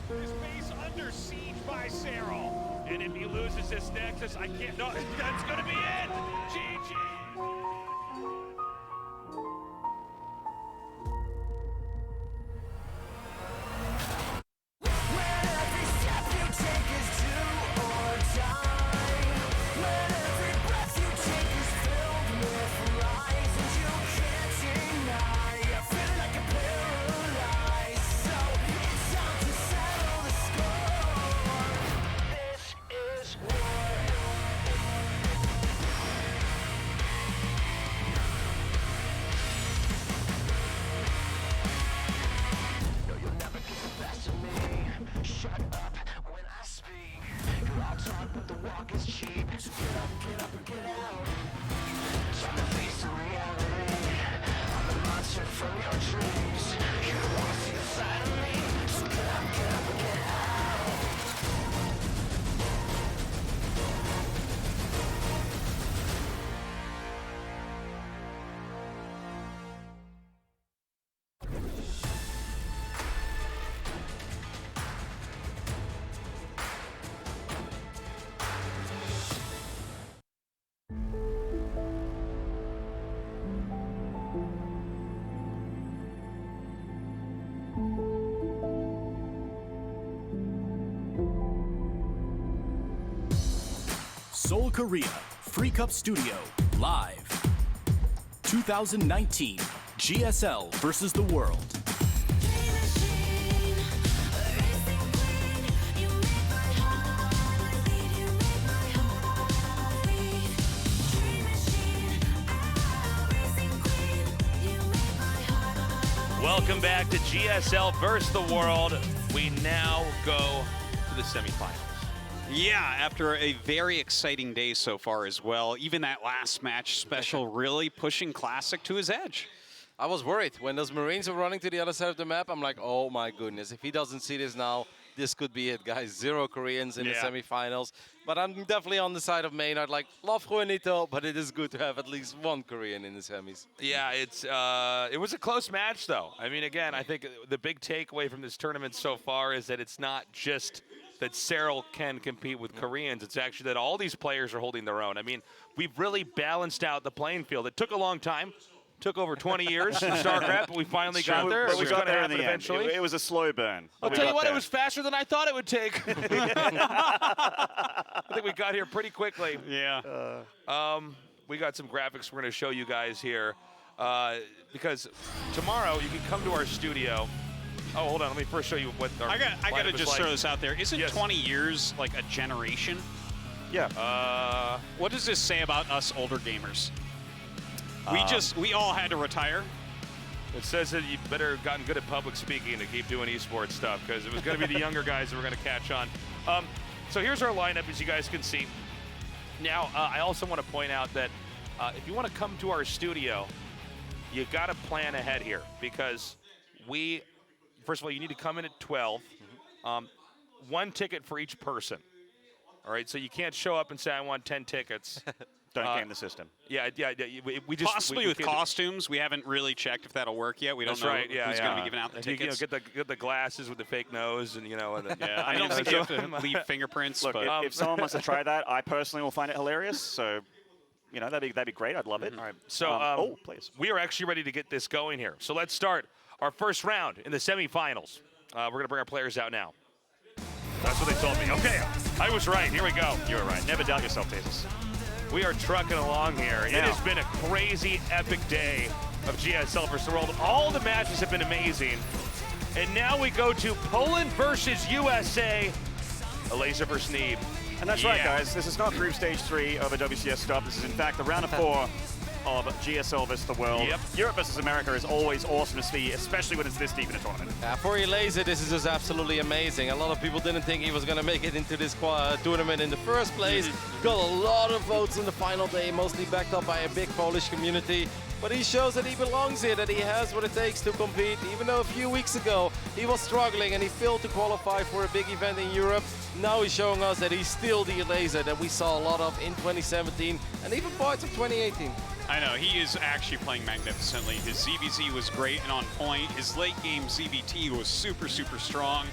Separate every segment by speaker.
Speaker 1: His base under siege by Serral. And if he loses this Nexus, I can't, no, that's gonna be it! GG!
Speaker 2: Seoul, Korea, Free Cup Studio, live. 2019, GSL versus the world.
Speaker 1: Welcome back to GSL versus the world. We now go to the semifinals.
Speaker 3: Yeah, after a very exciting day so far as well. Even that last match special really pushing Classic to his edge.
Speaker 4: I was worried. When those Marines were running to the other side of the map, I'm like, oh my goodness, if he doesn't see this now, this could be it, guys. 0 Koreans in the semifinals. But I'm definitely on the side of Maynard. Like, love Juanito, but it is good to have at least 1 Korean in the semis.
Speaker 1: Yeah, it was a close match, though. I mean, again, I think the big takeaway from this tournament so far is that it's not just that Serral can compete with Koreans. It's actually that all these players are holding their own. I mean, we've really balanced out the playing field. It took a long time. Took over 20 years in StarCraft, but we finally got there.
Speaker 5: But we got there in the
Speaker 1: eventually.
Speaker 5: end. It was a slow burn.
Speaker 1: I'll tell you what, it was faster than I thought it would take. I think we got here pretty quickly.
Speaker 3: Yeah.
Speaker 1: We got some graphics we're going to show you guys here. Because tomorrow you can come to our studio. Oh, hold on. Let me first show you what our
Speaker 3: I got to just
Speaker 1: like.
Speaker 3: throw this out there. Isn't 20 years like a generation?
Speaker 5: Yeah.
Speaker 3: What does this say about us older gamers? We all had to retire.
Speaker 1: It says that you better have gotten good at public speaking to keep doing esports stuff, because it was going to be the younger guys that were going to catch on. So here's our lineup, as you guys can see. Now, I also want to point out that if you want to come to our studio, you got to plan ahead here, because first of all, you need to come in at 12. 1 ticket for each person. All right, so you can't show up and say, I want 10 tickets.
Speaker 5: Don't game the system.
Speaker 1: Yeah. We just
Speaker 3: possibly with costumes. We haven't really checked if that'll work yet. We don't know who's going to be giving out the tickets.
Speaker 1: Get the glasses with the fake nose, and
Speaker 3: I don't think you have to leave fingerprints.
Speaker 5: Look,
Speaker 3: but
Speaker 5: if someone wants to try that, I personally will find it hilarious. So, that'd be great. I'd love it.
Speaker 1: All right. So,
Speaker 5: please.
Speaker 1: We are actually ready to get this going here. So let's start our first round in the semifinals. We're going to bring our players out now. That's what they told me. Okay, I was right. Here we go.
Speaker 5: You were right. Never doubt yourself, Jesus.
Speaker 1: We are trucking along here. It has been a crazy, epic day of GSL versus the world. All the matches have been amazing. And now we go to Poland versus USA. Elazer versus Neeb.
Speaker 5: And that's right, guys. This is not Group Stage 3 of a WCS stuff. This is, in fact, the round of 4 of GSL versus the world.
Speaker 1: Yep.
Speaker 5: Europe versus America is always awesome to see, especially when it's this deep in a tournament.
Speaker 4: For Elazer, this is just absolutely amazing. A lot of people didn't think he was going to make it into this tournament in the first place. Got a lot of votes in the final day, mostly backed up by a big Polish community. But he shows that he belongs here, that he has what it takes to compete. Even though a few weeks ago He was struggling and he failed to qualify for a big event in Europe. Now he's showing us that he's still the Elazer that we saw a lot of in 2017 and even parts of 2018.
Speaker 3: I know, he is actually playing magnificently. His ZVZ was great and on point. His late game ZVT was super, super strong.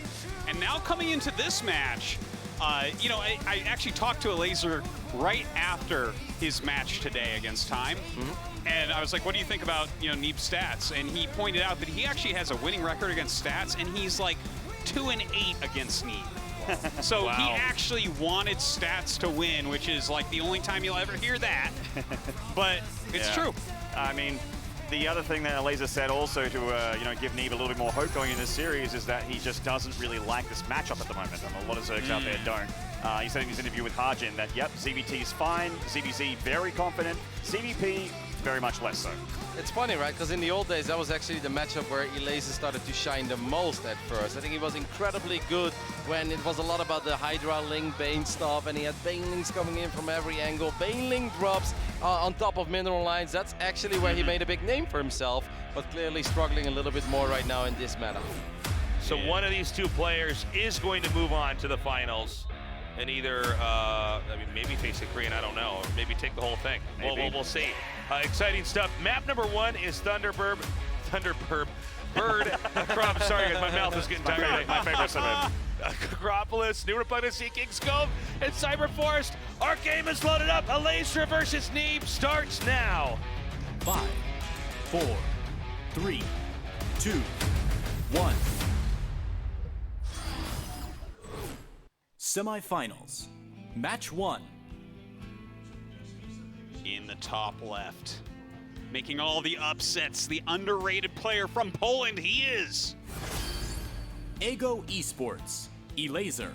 Speaker 3: And now coming into this match, you know, I actually talked to Elazer right after his match today against Time. And I was like, what do you think about, you know, Neeb's stats? And he pointed out that he actually has a winning record against stats, and he's like 2-8 against Neeb. So he actually wanted stats to win, which is like the only time you'll ever hear that. But it's true.
Speaker 5: I mean, the other thing that Elazer said also to you know, give Neeb a little bit more hope going in this series is that he just doesn't really like this matchup at the moment, and a lot of Zergs out there don't. He said in his interview with Harjin that, yep, ZVT is fine, ZVZ very confident, CVP very much less so.
Speaker 4: It's funny, right? Because in the old days, that was actually the matchup where Elazer started to shine the most at first. I think he was incredibly good when it was a lot about the Hydra, Ling, Bane stuff, and he had Banelings coming in from every angle. Baneling drops on top of mineral lines. That's actually where he made a big name for himself, but clearly struggling a little bit more right now in this meta.
Speaker 1: So one of these two players is going to move on to the finals and either, I mean, maybe face the Korean, I don't know, or maybe take the whole thing. We'll see. Exciting stuff. Map number 1 is Bird Acropolis. Sorry, guys, my mouth is getting tired.
Speaker 5: My favorite suburb.
Speaker 1: Acropolis, New Republic, Sea King's Cove, and Cyber Forest. Our game is loaded up. Elazer versus Neeb starts now.
Speaker 2: 5, 4, 3, 2, 1. Semifinals. Match 1.
Speaker 3: In the top left, making all the upsets, the underrated player from Poland, he is
Speaker 2: Ego Esports, Elazer.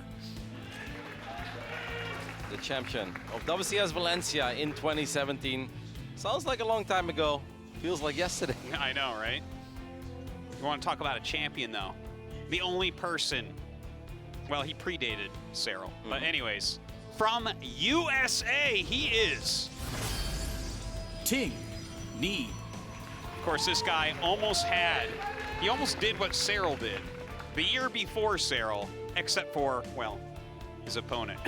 Speaker 4: The champion of WCS Valencia in 2017. Sounds like a long time ago. Feels like yesterday.
Speaker 3: I know, right? You want to talk about a champion, though? The only person, well, he predated Serral. But anyways, from USA, he is
Speaker 2: Ting, Neeb.
Speaker 3: Of course, this guy almost did what Serral did the year before Serral, except for, well, his opponent.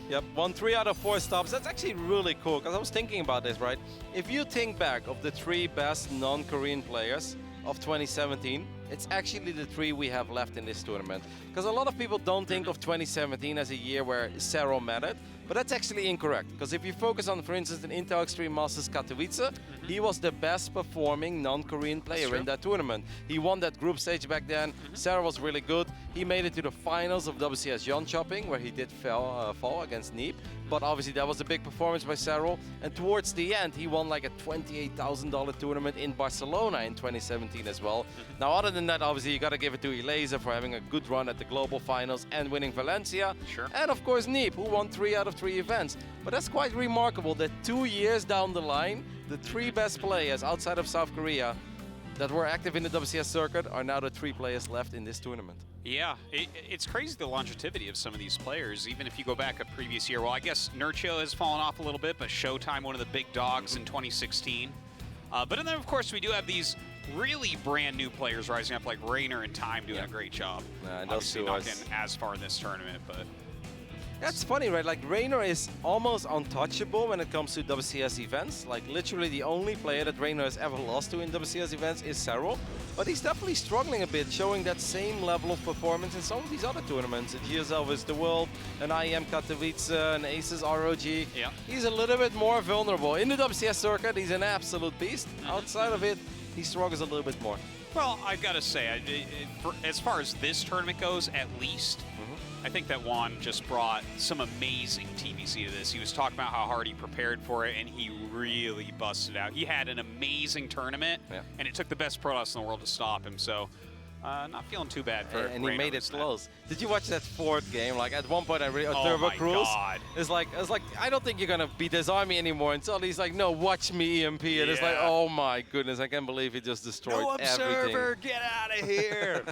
Speaker 4: Yep, won 3 out of 4 stops. That's actually really cool, because I was thinking about this, right? If you think back of the 3 best non-Korean players of 2017, it's actually the 3 we have left in this tournament. Because a lot of people don't think of 2017 as a year where Serral mattered, but that's actually incorrect. Because if you focus on, for instance, an Intel Extreme Masters Katowice, he was the best performing non-Korean player in that tournament. He won that group stage back then. Serral was really good. He made it to the finals of WCS Jönköping, where he did fall against Neeb. But obviously that was a big performance by Serral. And towards the end, he won like a $28,000 tournament in Barcelona in 2017 as well. Now, other than that, obviously you got to give it to Elazer for having a good run at the global finals and winning Valencia. And of course Neeb, who won 3 out of 3 events. But that's quite remarkable that 2 years down the line, the 3 best players outside of South Korea that were active in the WCS circuit are now the 3 players left in this tournament.
Speaker 3: Yeah, it's crazy the longevity of some of these players, even if you go back a previous year. Well, I guess Nurcho has fallen off a little bit, but Showtime, one of the big dogs in 2016. But then, of course, we do have these really brand new players rising up, like Raynor and Time doing a great job. Obviously not getting as far in this tournament, but...
Speaker 4: That's funny, right? Like, Raynor is almost untouchable when it comes to WCS events. Like, literally the only player that Raynor has ever lost to in WCS events is Serral. But he's definitely struggling a bit, showing that same level of performance in some of these other tournaments. At GSL vs. the World, an IEM Katowice, an Aces ROG.
Speaker 3: Yeah.
Speaker 4: He's a little bit more vulnerable. In the WCS circuit, he's an absolute beast. Outside of it, he struggles a little bit more.
Speaker 3: Well, I've got to say, as far as this tournament goes, at least, I think that Juan just brought some amazing TVC to this. He was talking about how hard he prepared for it, and he really busted out. He had an amazing tournament, and it took the best Protoss in the world to stop him. So, not feeling too bad for
Speaker 4: And he made it close. Did you watch that 4th game? Like, at one point, I really
Speaker 3: oh
Speaker 4: Turbo
Speaker 3: my
Speaker 4: Cruise.
Speaker 3: God.
Speaker 4: It's like, I don't think you're gonna beat this army anymore. And suddenly he's like, no, watch me EMP. And it's like, oh my goodness, I can't believe he just destroyed everything.
Speaker 3: Get out of here!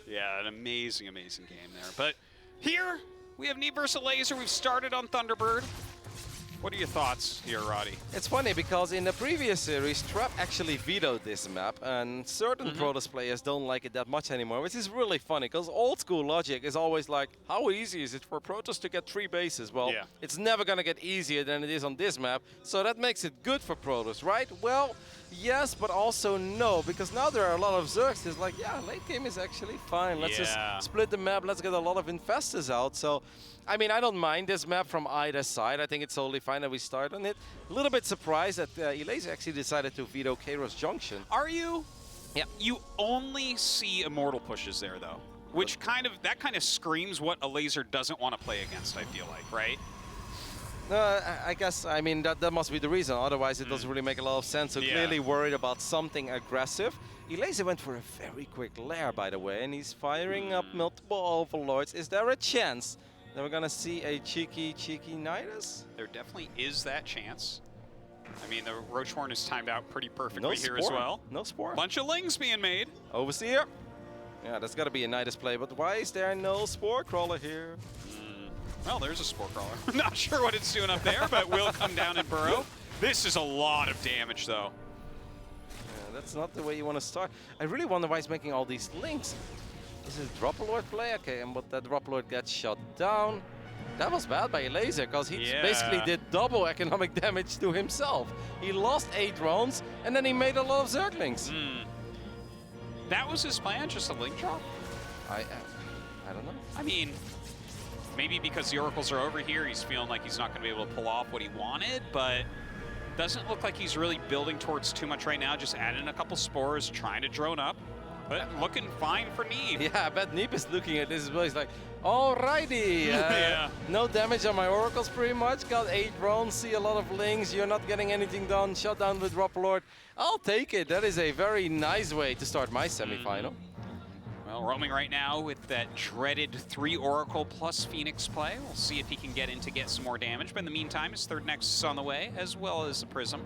Speaker 3: Yeah, an amazing, amazing game there. But here we have Neeb versus Elazer. We've started on Thunderbird. What are your thoughts here, Roddy?
Speaker 4: It's funny because in the previous series, Trap actually vetoed this map, and certain Protoss players don't like it that much anymore, which is really funny because old school logic is always like, how easy is it for Protoss to get 3 bases? Well,
Speaker 3: Yeah.
Speaker 4: it's never going to get easier than it is on this map, so that makes it good for Protoss, right? Well, yes, but also no, because now there are a lot of Zergs. It's like, yeah, late game is actually fine. Let's just split the map. Let's get a lot of Infestors out. So, I mean, I don't mind this map from either side. I think it's totally fine that we start on it. A little bit surprised that Elazer actually decided to veto Kairos Junction.
Speaker 3: Are you?
Speaker 4: Yeah.
Speaker 3: You only see Immortal pushes there, though, which kind of screams what Elazer doesn't want to play against, I feel like, right?
Speaker 4: I guess, I mean, that must be the reason. Otherwise, it doesn't really make a lot of sense. So clearly worried about something aggressive. Elazer went for a very quick lair, by the way, and he's firing up multiple Overlords. Is there a chance that we're going to see a cheeky Nidus?
Speaker 3: There definitely is that chance. I mean, the Ro.4 is timed out pretty perfectly here as well.
Speaker 4: No Spore.
Speaker 3: Bunch of Lings being made.
Speaker 4: Overseer. Yeah, that's got to be a Nidus play, but why is there no Spore Crawler here?
Speaker 3: Well, there's a Spore Crawler. I'm not sure what it's doing up there, but will come down and burrow. This is a lot of damage, though.
Speaker 4: Yeah, that's not the way you want to start. I really wonder why he's making all these links. Is it a Drop Lord play? Okay, but that Drop Lord gets shot down. That was bad by Elazer, because he basically did double economic damage to himself. He lost 8 drones, and then he made a lot of Zerglings.
Speaker 3: That was his plan, just a link drop?
Speaker 4: I don't know.
Speaker 3: I mean, maybe because the Oracles are over here, he's feeling like he's not going to be able to pull off what he wanted, but doesn't look like he's really building towards too much right now, just adding a couple spores, trying to drone up, but looking fine for Neeb.
Speaker 4: Yeah, I bet Neeb is looking at this as well. He's like, alrighty, no damage on my Oracles pretty much, got 8 drones, see a lot of Lings, you're not getting anything done, shut down with Drop Lord. I'll take it, that is a very nice way to start my semifinal.
Speaker 3: Well, roaming right now with that dreaded 3 Oracle plus Phoenix play. We'll see if he can get in to get some more damage. But in the meantime, his 3rd Nexus is on the way, as well as the Prism.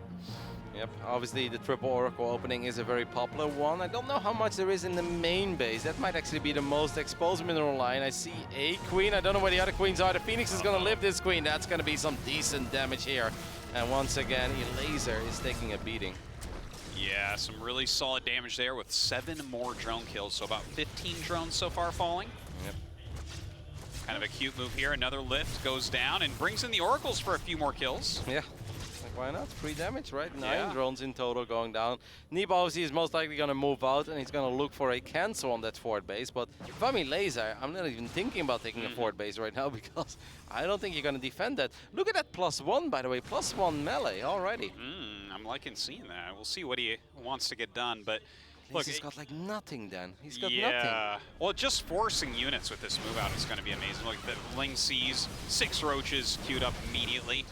Speaker 4: Yep, obviously the triple Oracle opening is a very popular one. I don't know how much there is in the main base. That might actually be the most exposed mineral line. I see a Queen. I don't know where the other Queens are. The Phoenix is going to live this Queen. That's going to be some decent damage here. And once again, Elazer is taking a beating.
Speaker 3: Yeah, some really solid damage there with 7 more drone kills, so about 15 drones so far falling.
Speaker 4: Yep.
Speaker 3: Kind of a cute move here. Another lift goes down and brings in the Oracles for a few more kills.
Speaker 4: Yeah. Like, why not? 3 damage, right? 9 drones in total going down. Neeb obviously is most likely going to move out, and he's going to look for a cancel on that 4th base. But if I'm Elazer, I'm not even thinking about taking a 4th base right now, because I don't think you're going to defend that. Look at that +1, by the way. +1 melee already.
Speaker 3: I'm liking seeing that. We'll see what he wants to get done, but look,
Speaker 4: he's got like nothing then. He's got nothing.
Speaker 3: Well, just forcing units with this move out is going to be amazing. Look, the Ling sees 6 roaches queued up immediately.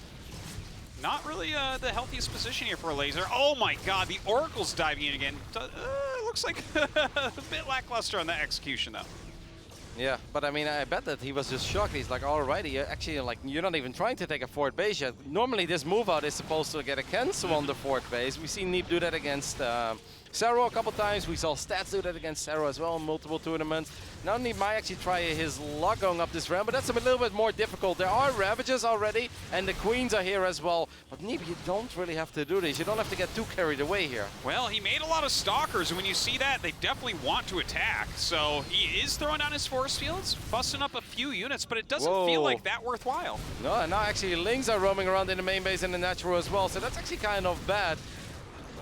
Speaker 3: Not really the healthiest position here for Elazer. Oh my god, the Oracle's diving in again. Looks like a bit lackluster on the execution though.
Speaker 4: Yeah, but I mean, I bet that he was just shocked. He's like, alrighty, actually, like, you're not even trying to take a 4th base yet. Normally, this move out is supposed to get a cancel on the 4th base. We've seen Neeb do that against Serral a couple times. We saw Stats do that against Serral as well in multiple tournaments. Now Neeb might actually try his luck going up this ramp, but that's a little bit more difficult. There are Ravagers already, and the Queens are here as well. But Neeb, you don't really have to do this. You don't have to get too carried away here.
Speaker 3: Well, he made a lot of Stalkers, and when you see that, they definitely want to attack. So he is throwing down his force fields, busting up a few units, but it doesn't feel like that worthwhile.
Speaker 4: No, and now actually Lings are roaming around in the main base and the natural as well, so that's actually kind of bad.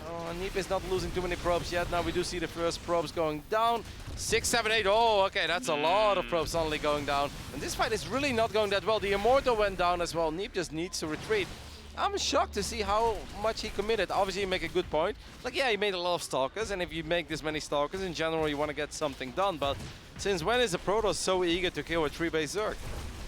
Speaker 4: Oh, Neeb is not losing too many probes yet. Now we do see the first probes going down. 6, 7, 8. Oh, okay, that's a lot of probes suddenly going down. And this fight is really not going that well. The Immortal went down as well. Neeb just needs to retreat. I'm shocked to see how much he committed. Obviously, you make a good point. Like, yeah, he made a lot of Stalkers, and if you make this many Stalkers, in general, you want to get something done. But since when is a Protoss so eager to kill a 3-base Zerg?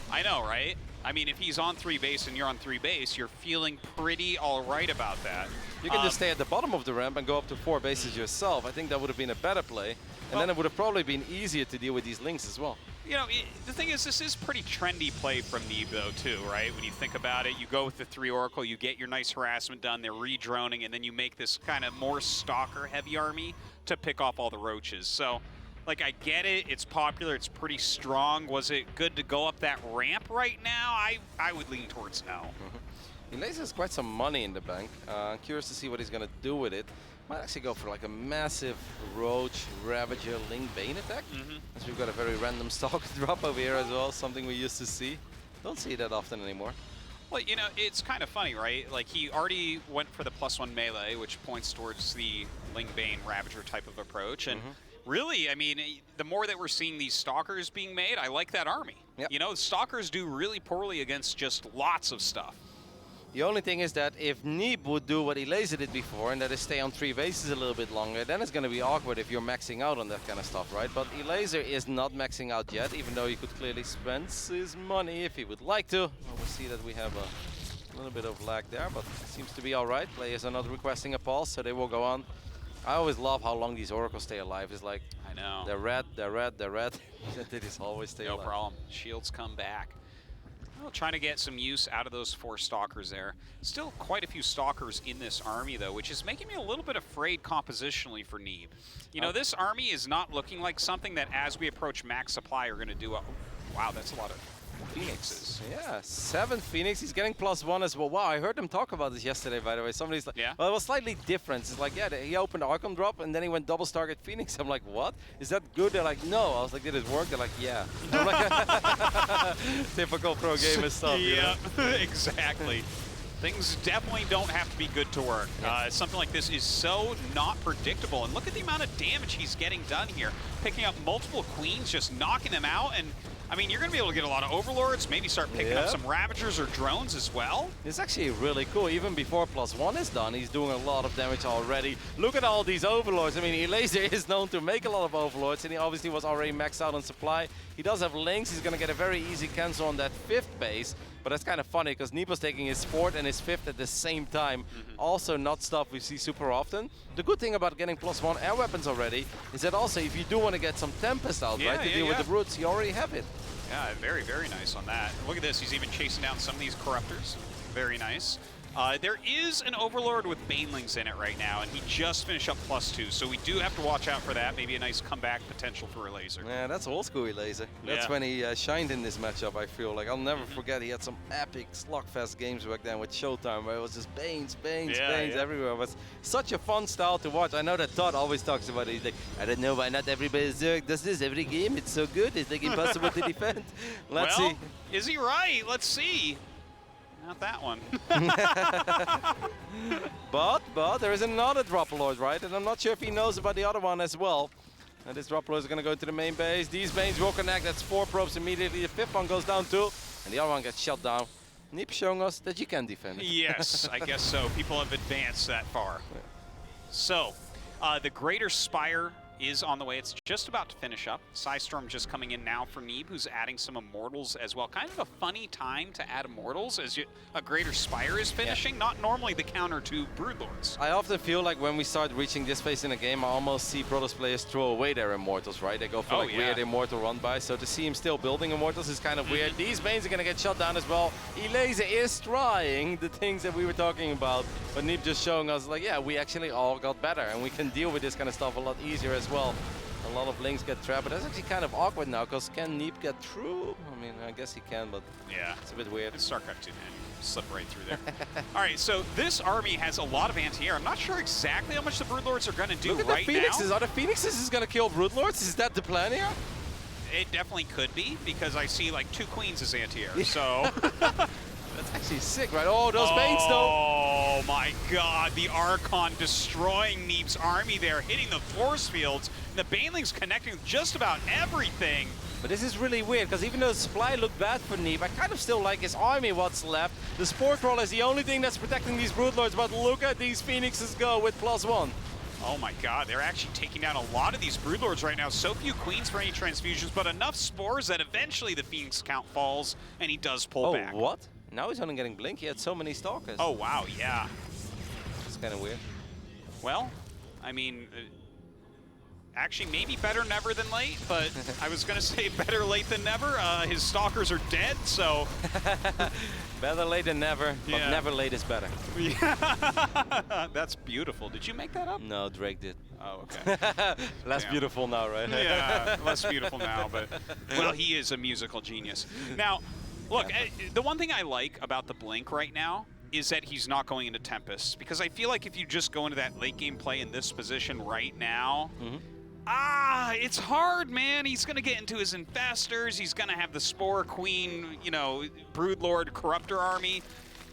Speaker 3: I know, right? I mean, if he's on 3 base and you're on 3 base, you're feeling pretty all right about that.
Speaker 4: You can just stay at the bottom of the ramp and go up to 4 bases yourself. I think that would have been a better play. And then it would have probably been easier to deal with these Lings as well.
Speaker 3: You know, the thing is, this is pretty trendy play from Neeb, though, too, right? When you think about it, you go with the 3 Oracle, you get your nice harassment done, they're re-droning, and then you make this kind of more Stalker-heavy army to pick off all the roaches. So, like, I get it, it's popular, it's pretty strong. Was it good to go up that ramp right now? I would lean towards no.
Speaker 4: Elazer has quite some money in the bank. I'm curious to see what he's going to do with it. Might actually go for like a massive Roach, Ravager, Link Bane attack. As we've got a very random stock drop over here as well, something we used to see. Don't see that often anymore.
Speaker 3: Well, you know, it's kind of funny, right? Like, he already went for the +1 melee, which points towards the Ling Bane Ravager type of approach. And really, I mean, the more that we're seeing these Stalkers being made, I like that army.
Speaker 4: Yep.
Speaker 3: You know, Stalkers do really poorly against just lots of stuff.
Speaker 4: The only thing is that if Neeb would do what Elazer did before, and that is stay on 3 bases a little bit longer, then it's going to be awkward if you're maxing out on that kind of stuff, right? But Elazer is not maxing out yet, even though he could clearly spend his money if he would like to. Well, we'll see that we have a little bit of lag there, but it seems to be all right. Players are not requesting a pause, so they will go on. I always love how long these Oracles stay alive. It's like,
Speaker 3: I know.
Speaker 4: they're red, they're red, they're red. They just always stay alive.
Speaker 3: No problem. Shields come back. Well, trying to get some use out of those 4 Stalkers there. Still quite a few Stalkers in this army, though, which is making me a little bit afraid compositionally for Neeb. You know, this army is not looking like something that, as we approach max supply, are going to do a... Wow, that's a lot of Phoenixes.
Speaker 4: Yeah, 7 Phoenix. He's getting +1 as well. Wow, I heard them talk about this yesterday, by the way. Somebody's like,
Speaker 3: yeah?
Speaker 4: Well, it was slightly different. It's like, yeah, he opened Archon drop and then he went double target Phoenix. I'm like, what? Is that good? They're like, no. I was like, did it work? They're like, yeah. I'm like, typical pro gamer stuff.
Speaker 3: Yeah, you know? Exactly. Things definitely don't have to be good to work. Something like this is so not predictable. And look at the amount of damage he's getting done here. Picking up multiple Queens, just knocking them out. And I mean, you're going to be able to get a lot of Overlords, maybe start picking up some Ravagers or drones as well.
Speaker 4: It's actually really cool. Even before +1 is done, he's doing a lot of damage already. Look at all these Overlords. I mean, Elazer is known to make a lot of Overlords, and he obviously was already maxed out on supply. He does have links. He's going to get a very easy cancel on that 5th base. But that's kind of funny, because Neeb was taking his 4th and his 5th at the same time. Also not stuff we see super often. The good thing about getting +1 air weapons already is that also if you do want to get some Tempest out, right, to deal with the Brutes, you already have it.
Speaker 3: Yeah, very, very nice on that. Look at this. He's even chasing down some of these Corruptors. Very nice. There is an Overlord with Banelings in it right now, and he just finished up +2, so we do have to watch out for that. Maybe a nice comeback potential for Elazer.
Speaker 4: Yeah, that's old school Elazer. That's when he shined in this matchup, I feel. Like, I'll never forget, he had some epic slugfest games back then with Showtime, where it was just Banes everywhere. It was such a fun style to watch. I know that Todd always talks about it. He's like, I don't know why not everybody does this every game. It's so good. It's like impossible to defend. Let's see.
Speaker 3: Is he right? Let's see. Not that one.
Speaker 4: but there is another Drop Lord, right? And I'm not sure if he knows about the other one as well. And this Drop Lord is going to go to the main base. These Banes will connect. That's 4 probes immediately. The 5th one goes down too. And the other one gets shut down. Neeb showing us that you can defend.
Speaker 3: Yes, I guess so. People have advanced that far.
Speaker 4: Yeah.
Speaker 3: So, the Greater Spire is on the way. It's just about to finish up. Psystorm just coming in now for Neeb, who's adding some Immortals as well. Kind of a funny time to add Immortals as a Greater Spire is finishing. Not normally the counter to Broodlords.
Speaker 4: I often feel like when we start reaching this phase in a game, I almost see Protoss players throw away their Immortals, right? They go for weird Immortal run-by. So to see him still building Immortals is kind of weird. These Banes are going to get shut down as well. Elazer is trying the things that we were talking about. But Neeb just showing us, like, yeah, we actually all got better. And we can deal with this kind of stuff a lot easier as well. A lot of links get trapped, but that's actually kind of awkward now, because can Neeb get through? I mean, I guess he can, but it's a bit weird.
Speaker 3: It's StarCraft 2, man. You slip right through there. All right, so this army has a lot of anti-air. I'm not sure exactly how much the Broodlords are going to do
Speaker 4: Look at
Speaker 3: right
Speaker 4: the Phoenixes.
Speaker 3: now.
Speaker 4: Are the Phoenixes going to kill Broodlords? Is that the plan here?
Speaker 3: It definitely could be, because I see like 2 Queens as anti-air, so...
Speaker 4: That's actually sick, right? Oh, those Banes, though.
Speaker 3: Oh, my God. The Archon destroying Neeb's army there, hitting the force fields. The Banelings connecting with just about everything.
Speaker 4: But this is really weird, because even though the supply looked bad for Neeb, I kind of still like his army, what's left. The Spore Troll is the only thing that's protecting these Broodlords, but look at these Phoenixes go with +1.
Speaker 3: Oh my God, they're actually taking down a lot of these Broodlords right now. So few Queens for any transfusions, but enough Spores that eventually the Phoenix count falls, and he does pull back.
Speaker 4: Oh, what? Now he's only getting Blink. He had so many Stalkers.
Speaker 3: Oh, wow, yeah.
Speaker 4: It's kind of weird.
Speaker 3: Well, I mean, actually maybe better never than late, but I was going to say better late than never. His Stalkers are dead, so...
Speaker 4: Better late than never, but never late is better.
Speaker 3: Yeah. That's beautiful. Did you make that up?
Speaker 4: No, Drake did.
Speaker 3: Oh, okay.
Speaker 4: Less beautiful now, right?
Speaker 3: Yeah, less beautiful now, but, well, he is a musical genius. Now, look, the one thing I like about the Blink right now is that he's not going into Tempest. Because I feel like if you just go into that late game play in this position right now, it's hard, man. He's going to get into his Infestors. He's going to have the Spore Queen, you know, Broodlord Corruptor army.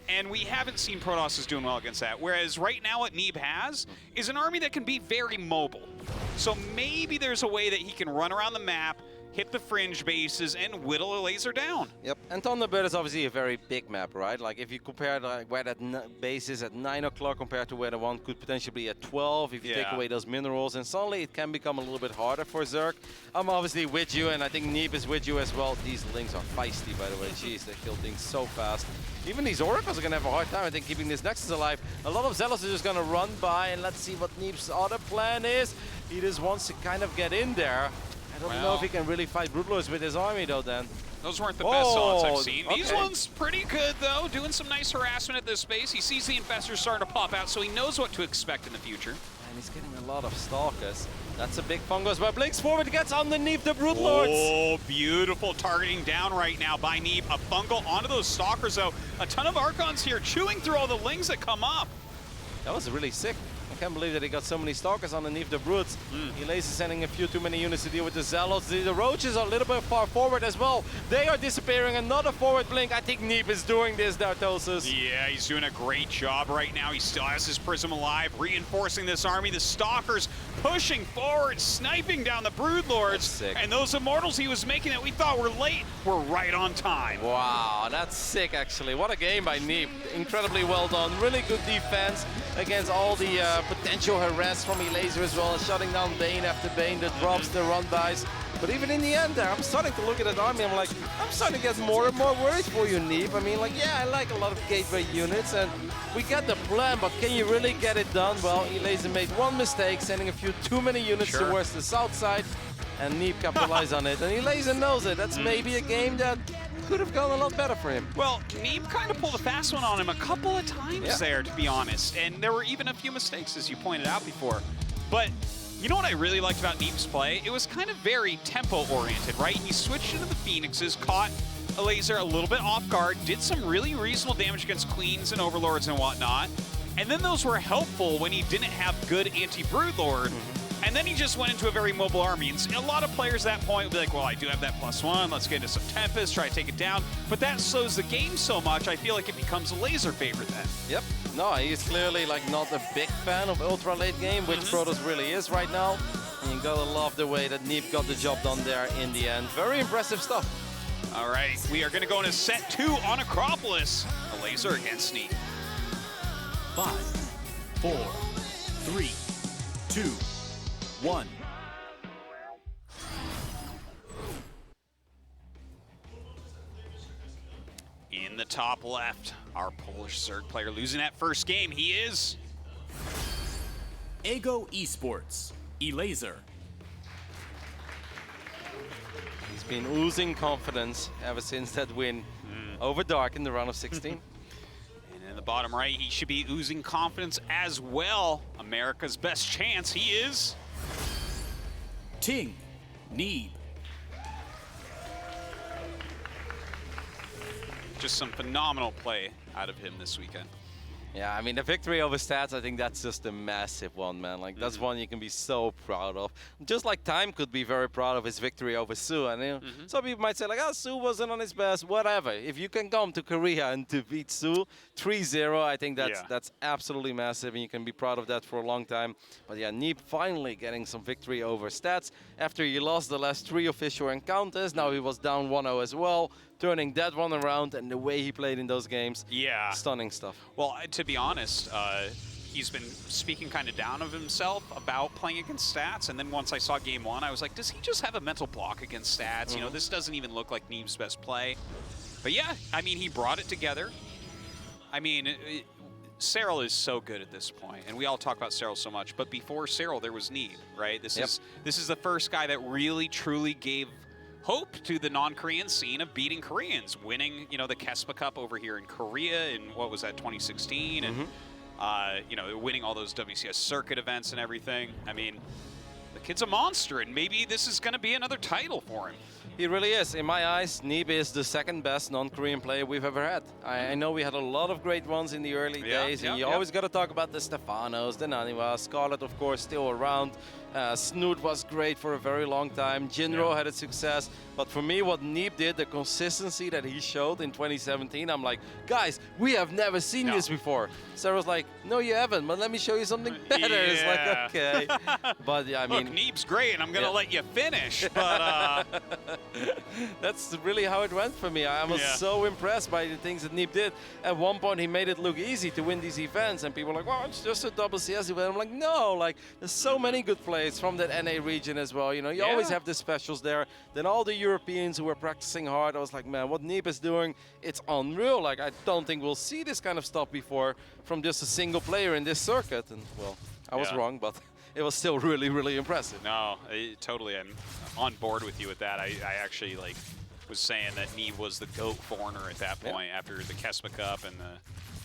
Speaker 3: And we haven't seen Protoss doing well against that. Whereas right now what Neeb has is an army that can be very mobile. So maybe there's a way that he can run around the map, hit the fringe bases, and whittle Elazer down.
Speaker 4: Yep, and Thunderbird is obviously a very big map, right? Like if you compare like where that base is at 9 o'clock compared to where the one could potentially be at 12, if you take away those minerals, and suddenly it can become a little bit harder for Zerg. I'm obviously with you, and I think Neeb is with you as well. These Lings are feisty, by the way. Jeez, they kill things so fast. Even these Oracles are going to have a hard time, I think, keeping this Nexus alive. A lot of Zealots are just going to run by, and let's see what Neeb's other plan is. He just wants to kind of get in there. I don't know if he can really fight Broodlords with his army, though, then.
Speaker 3: Those weren't the best Zealots I've seen. These ones pretty good, though. Doing some nice harassment at this space. He sees the Infestors starting to pop out, so he knows what to expect in the future.
Speaker 4: And he's getting a lot of Stalkers. That's a big fungus, but blinks forward, gets underneath the Broodlords.
Speaker 3: Oh, beautiful targeting down right now by Neeb. A fungal onto those Stalkers, though. A ton of Archons here chewing through all the Lings that come up.
Speaker 4: That was really sick. I can't believe that he got so many Stalkers underneath the Broods. Elazer sending a few too many units to deal with the Zealots. The Roaches are a little bit far forward as well. They are disappearing. Another forward blink. I think Neeb is doing this, Dartosis.
Speaker 3: Yeah, he's doing a great job right now. He still has his Prism alive, reinforcing this army. The Stalkers pushing forward, sniping down the Broodlords. And those Immortals he was making that we thought were late were right on time.
Speaker 4: Wow, that's sick, actually. What a game by Neeb. Incredibly well done. Really good defense against all the potential harass from Elazer as well, shutting down Bane after Bane, the drops, the run-bys. But even in the end there, I'm starting to look at that army, I'm starting to get more and more worried for you, Neeb. I mean, like, yeah, I like a lot of gateway units, and we get the plan, but can you really get it done? Well, Elazer made one mistake, sending a few too many units towards the south side, and Neeb capitalized on it. And Elazer knows it. That's maybe a game that could have gone a lot better for him.
Speaker 3: Well, Neeb kind of pulled a fast one on him a couple of times there, to be honest. And there were even a few mistakes, as you pointed out before. But you know what I really liked about Neeb's play? It was kind of very tempo-oriented, right? He switched into the Phoenixes, caught Elazer a little bit off guard, did some really reasonable damage against Queens and Overlords and whatnot. And then those were helpful when he didn't have good anti-Broodlord. And then he just went into a very mobile army. And a lot of players at that point would be like, well, I do have that +1. Let's get into some Tempest, try to take it down. But that slows the game so much, I feel like it becomes a Elazer favorite then.
Speaker 4: Yep. No, he's clearly like not a big fan of ultra late game, which Protoss really is right now. And you gotta love the way that Neeb got the job done there in the end. Very impressive stuff.
Speaker 3: All right, we are gonna go into set 2 on Acropolis. Elazer against Neeb.
Speaker 2: 5, 4, 3, 2, 1.
Speaker 3: In the top left, our Polish Zerg player losing that first game. He is
Speaker 2: Ego Esports, Elazer.
Speaker 4: He's been oozing confidence ever since that win over Dark in the round of 16.
Speaker 3: And in the bottom right, he should be oozing confidence as well. America's best chance, he is
Speaker 2: Ting, Neeb.
Speaker 3: just some phenomenal play out of him this weekend.
Speaker 4: Yeah, I mean, the victory over Stats, I think that's just a massive one, man. Like, that's one you can be so proud of. Just like Time could be very proud of his victory over Su. And you know, some people might say, like, oh, Su wasn't on his best, whatever. If you can come to Korea and defeat Su 3-0, I think that's absolutely massive, and you can be proud of that for a long time. But yeah, Neeb finally getting some victory over Stats after he lost the last 3 official encounters. Now he was down 1-0 as well, turning that one around, and the way he played in those games, stunning stuff.
Speaker 3: Well, to be honest, he's been speaking kind of down of himself about playing against Stats, and then once I saw game 1, I was like, does he just have a mental block against Stats? You know, this doesn't even look like Neeb's best play. But yeah, I mean, he brought it together. I mean, Serral is so good at this point, and we all talk about Serral so much, but before Serral, there was Neeb, right? This is the first guy that really, truly gave hope to the non-Korean scene of beating Koreans, winning, you know, the Kespa Cup over here in Korea in, what was that, 2016, and, you know, winning all those WCS circuit events and everything. I mean, the Kid's a monster, and maybe this is going to be another title for him.
Speaker 4: He really is. In my eyes, Neeb is the second best non-Korean player we've ever had. I know we had a lot of great ones in the early days, and you always got to talk about the Stefanos, the Naniwa, Scarlet, of course, still around. Snoot was great for a very long time. Jinro had its success. But for me, what Neeb did, the consistency that he showed in 2017, I'm like, guys, we have never seen this before. Serral's like, no, you haven't, but let me show you something better. It's like, okay. But yeah, I mean,
Speaker 3: look, Neeb's great, and I'm going to let you finish. But
Speaker 4: that's really how it went for me. I was so impressed by the things that Neeb did. At one point, he made it look easy to win these events, and people were like, well, it's just a double CS event. I'm like, no, like, there's so many good players from that NA region as well. You know, you always have the specials there. Then all the Europeans who were practicing hard, I was like, man, what Neeb is doing, it's unreal. Like, I don't think we'll see this kind of stuff before from just a single player in this circuit. And, well, I was wrong, but it was still really, really impressive.
Speaker 3: No, totally. I'm on board with you with that. I actually, like, was saying that Neeb was the GOAT foreigner at that point after the Kesma Cup and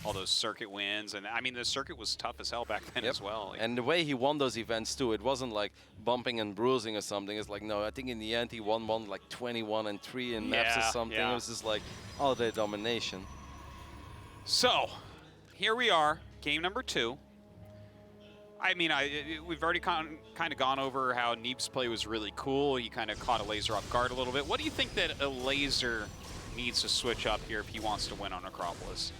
Speaker 3: all those circuit wins. And, I mean, the circuit was tough as hell back then as well. Like,
Speaker 4: and the way he won those events, too, it wasn't like bumping and bruising or something. It's like, no, I think in the end he won like 21-3 in maps or something. It was just like all-day domination.
Speaker 3: So, here we are, game number 2. I mean, we've already kind of gone over how Neeb's play was really cool. He kind of caught Elazer off guard a little bit. What do you think that Elazer needs to switch up here if he wants to win on Acropolis?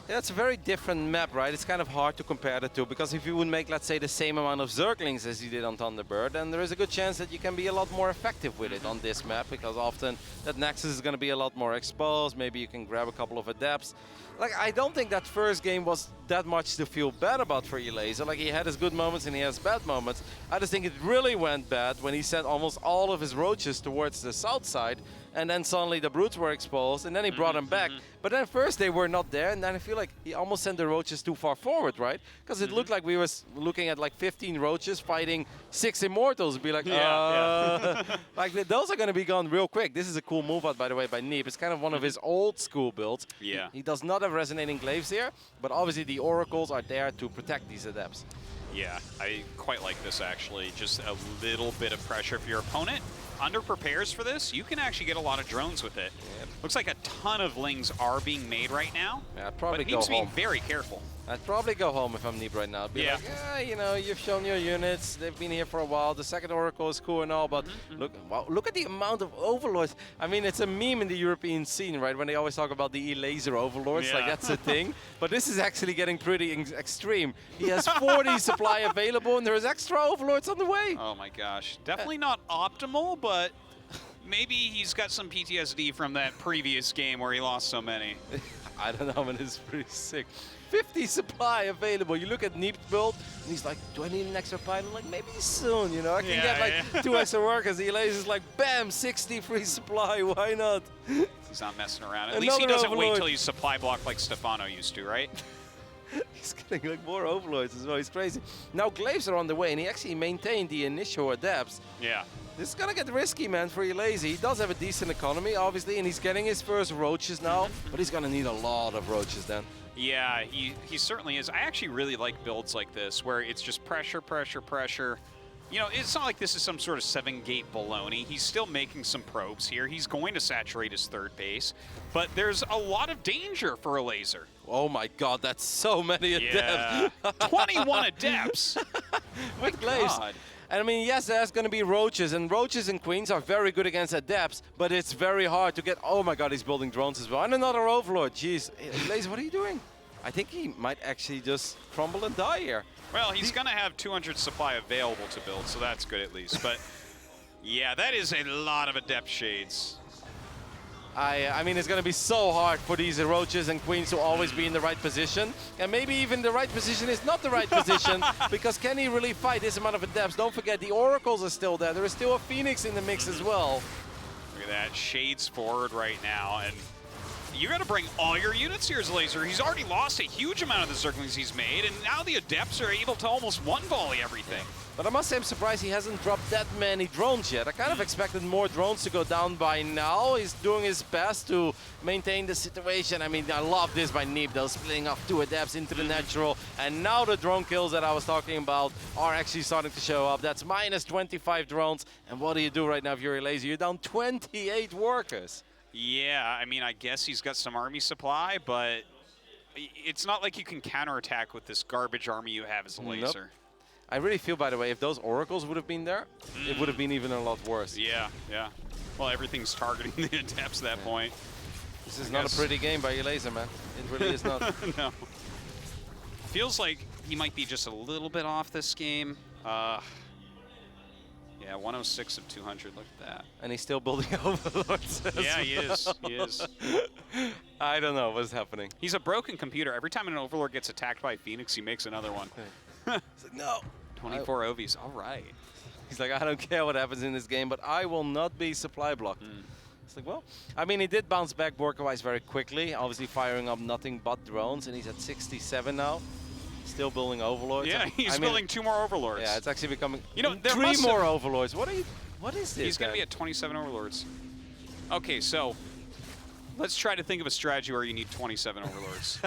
Speaker 4: Yeah, it's a very different map, right? It's kind of hard to compare the two, because if you would make, let's say, the same amount of Zerglings as you did on Thunderbird, then there is a good chance that you can be a lot more effective with it on this map, because often that Nexus is going to be a lot more exposed. Maybe you can grab a couple of adepts. Like, I don't think that first game was that much to feel bad about for Elazer. Like, he had his good moments and he has bad moments. I just think it really went bad when he sent almost all of his roaches towards the south side, and then suddenly the brutes were exposed, and then he brought them back. But then first they were not there, and then I feel like he almost sent the roaches too far forward, right? Because it looked like we were looking at like 15 roaches fighting 6 immortals. Be like, like those are going to be gone real quick. This is a cool move out, by the way, by Neeb. It's kind of one of his old school builds.
Speaker 3: Yeah.
Speaker 4: He does not have resonating glaives here, but obviously the oracles are there to protect these adepts.
Speaker 3: Yeah, I quite like this actually. Just a little bit of pressure. If your opponent under-prepares for this, you can actually get a lot of drones with it. Looks like a ton of Lings are being made right now.
Speaker 4: Yeah, I'd probably
Speaker 3: but
Speaker 4: go
Speaker 3: Neeb's
Speaker 4: home.
Speaker 3: being very careful.
Speaker 4: I'd probably go home if I'm Neeb right now. I'd be like, yeah, you know, you've shown your units. They've been here for a while. The second Oracle is cool and all, but look at the amount of Overlords. I mean, it's a meme in the European scene, right? When they always talk about the Elazer Overlords, like that's a thing. But this is actually getting pretty extreme. He has 40 supply available, and there's extra Overlords on the way.
Speaker 3: Oh my gosh. Definitely not optimal, but maybe he's got some PTSD from that previous game where he lost so many.
Speaker 4: I don't know, man, it's pretty sick. 50 supply available. You look at Neeb's build, and he's like, do I need an extra pilot? Like, maybe soon, you know? I can get like 2 extra workers. The Elazer's like, bam, 60 free supply. Why not?
Speaker 3: He's not messing around. At least he doesn't wait till you supply block like Stefano used to, right?
Speaker 4: He's getting like more Overlords as well. He's crazy. Now glaives are on the way, and he actually maintained the initial adepts.
Speaker 3: Yeah.
Speaker 4: This is gonna get risky, man, for Elazer. He does have a decent economy, obviously, and he's getting his first roaches now, but he's gonna need a lot of roaches then.
Speaker 3: Yeah, he certainly is. I actually really like builds like this, where it's just pressure, pressure, pressure. You know, it's not like this is some sort of 7-gate baloney. He's still making some probes here. He's going to saturate his third base, but there's a lot of danger for Elazer.
Speaker 4: Oh my god, that's so many adepts.
Speaker 3: 21 adepts.
Speaker 4: With glaives. And I mean, yes, there's going to be roaches, and roaches and queens are very good against adepts, but it's very hard to get. Oh my god, he's building drones as well. And another Overlord. Jeez. Elazer, what are you doing? I think he might actually just crumble and die here.
Speaker 3: Well, he's going to have 200 supply available to build, so that's good at least. But yeah, that is a lot of adept shades.
Speaker 4: I mean, it's going to be so hard for these roaches and queens to always be in the right position. And maybe even the right position is not the right position, because can he really fight this amount of adepts? Don't forget, the oracles are still there. There is still a Phoenix in the mix as well.
Speaker 3: Look at that. Shades forward right now. And you got to bring all your units here as Elazer. He's already lost a huge amount of the Zerglings he's made, and now the adepts are able to almost one-volley everything.
Speaker 4: But I must say I'm surprised he hasn't dropped that many drones yet. I kind of expected more drones to go down by now. He's doing his best to maintain the situation. I mean, I love this by Neeb, though, splitting off 2 adepts into the natural. And now the drone kills that I was talking about are actually starting to show up. That's minus 25 drones. And what do you do right now if you're Elazer? You're down 28 workers.
Speaker 3: Yeah, I mean, I guess he's got some army supply, but it's not like you can counterattack with this garbage army you have as a laser.
Speaker 4: Nope. I really feel, by the way, if those oracles would have been there, it would have been even a lot worse.
Speaker 3: Yeah, yeah. Well, everything's targeting the adepts at that point.
Speaker 4: This is not a pretty game by Elazer, man. It really is not.
Speaker 3: No. Feels like he might be just a little bit off this game. Yeah, 106 of 200, look at that.
Speaker 4: And he's still building overlords.
Speaker 3: Yeah, he is. He is.
Speaker 4: I don't know what's happening.
Speaker 3: He's a broken computer. Every time an overlord gets attacked by Phoenix, he makes another one.
Speaker 4: He's like, no.
Speaker 3: 24 OVs, all right.
Speaker 4: He's like, I don't care what happens in this game, but I will not be supply blocked. It's like, well, I mean, he did bounce back worker-wise very quickly, obviously firing up nothing but drones, and he's at 67 now. Still building overlords.
Speaker 3: Yeah, he's building 2 more overlords.
Speaker 4: Yeah, it's actually becoming
Speaker 3: 3
Speaker 4: more overlords. What is this?
Speaker 3: He's going to be at 27 overlords. Okay, so let's try to think of a strategy where you need 27 overlords.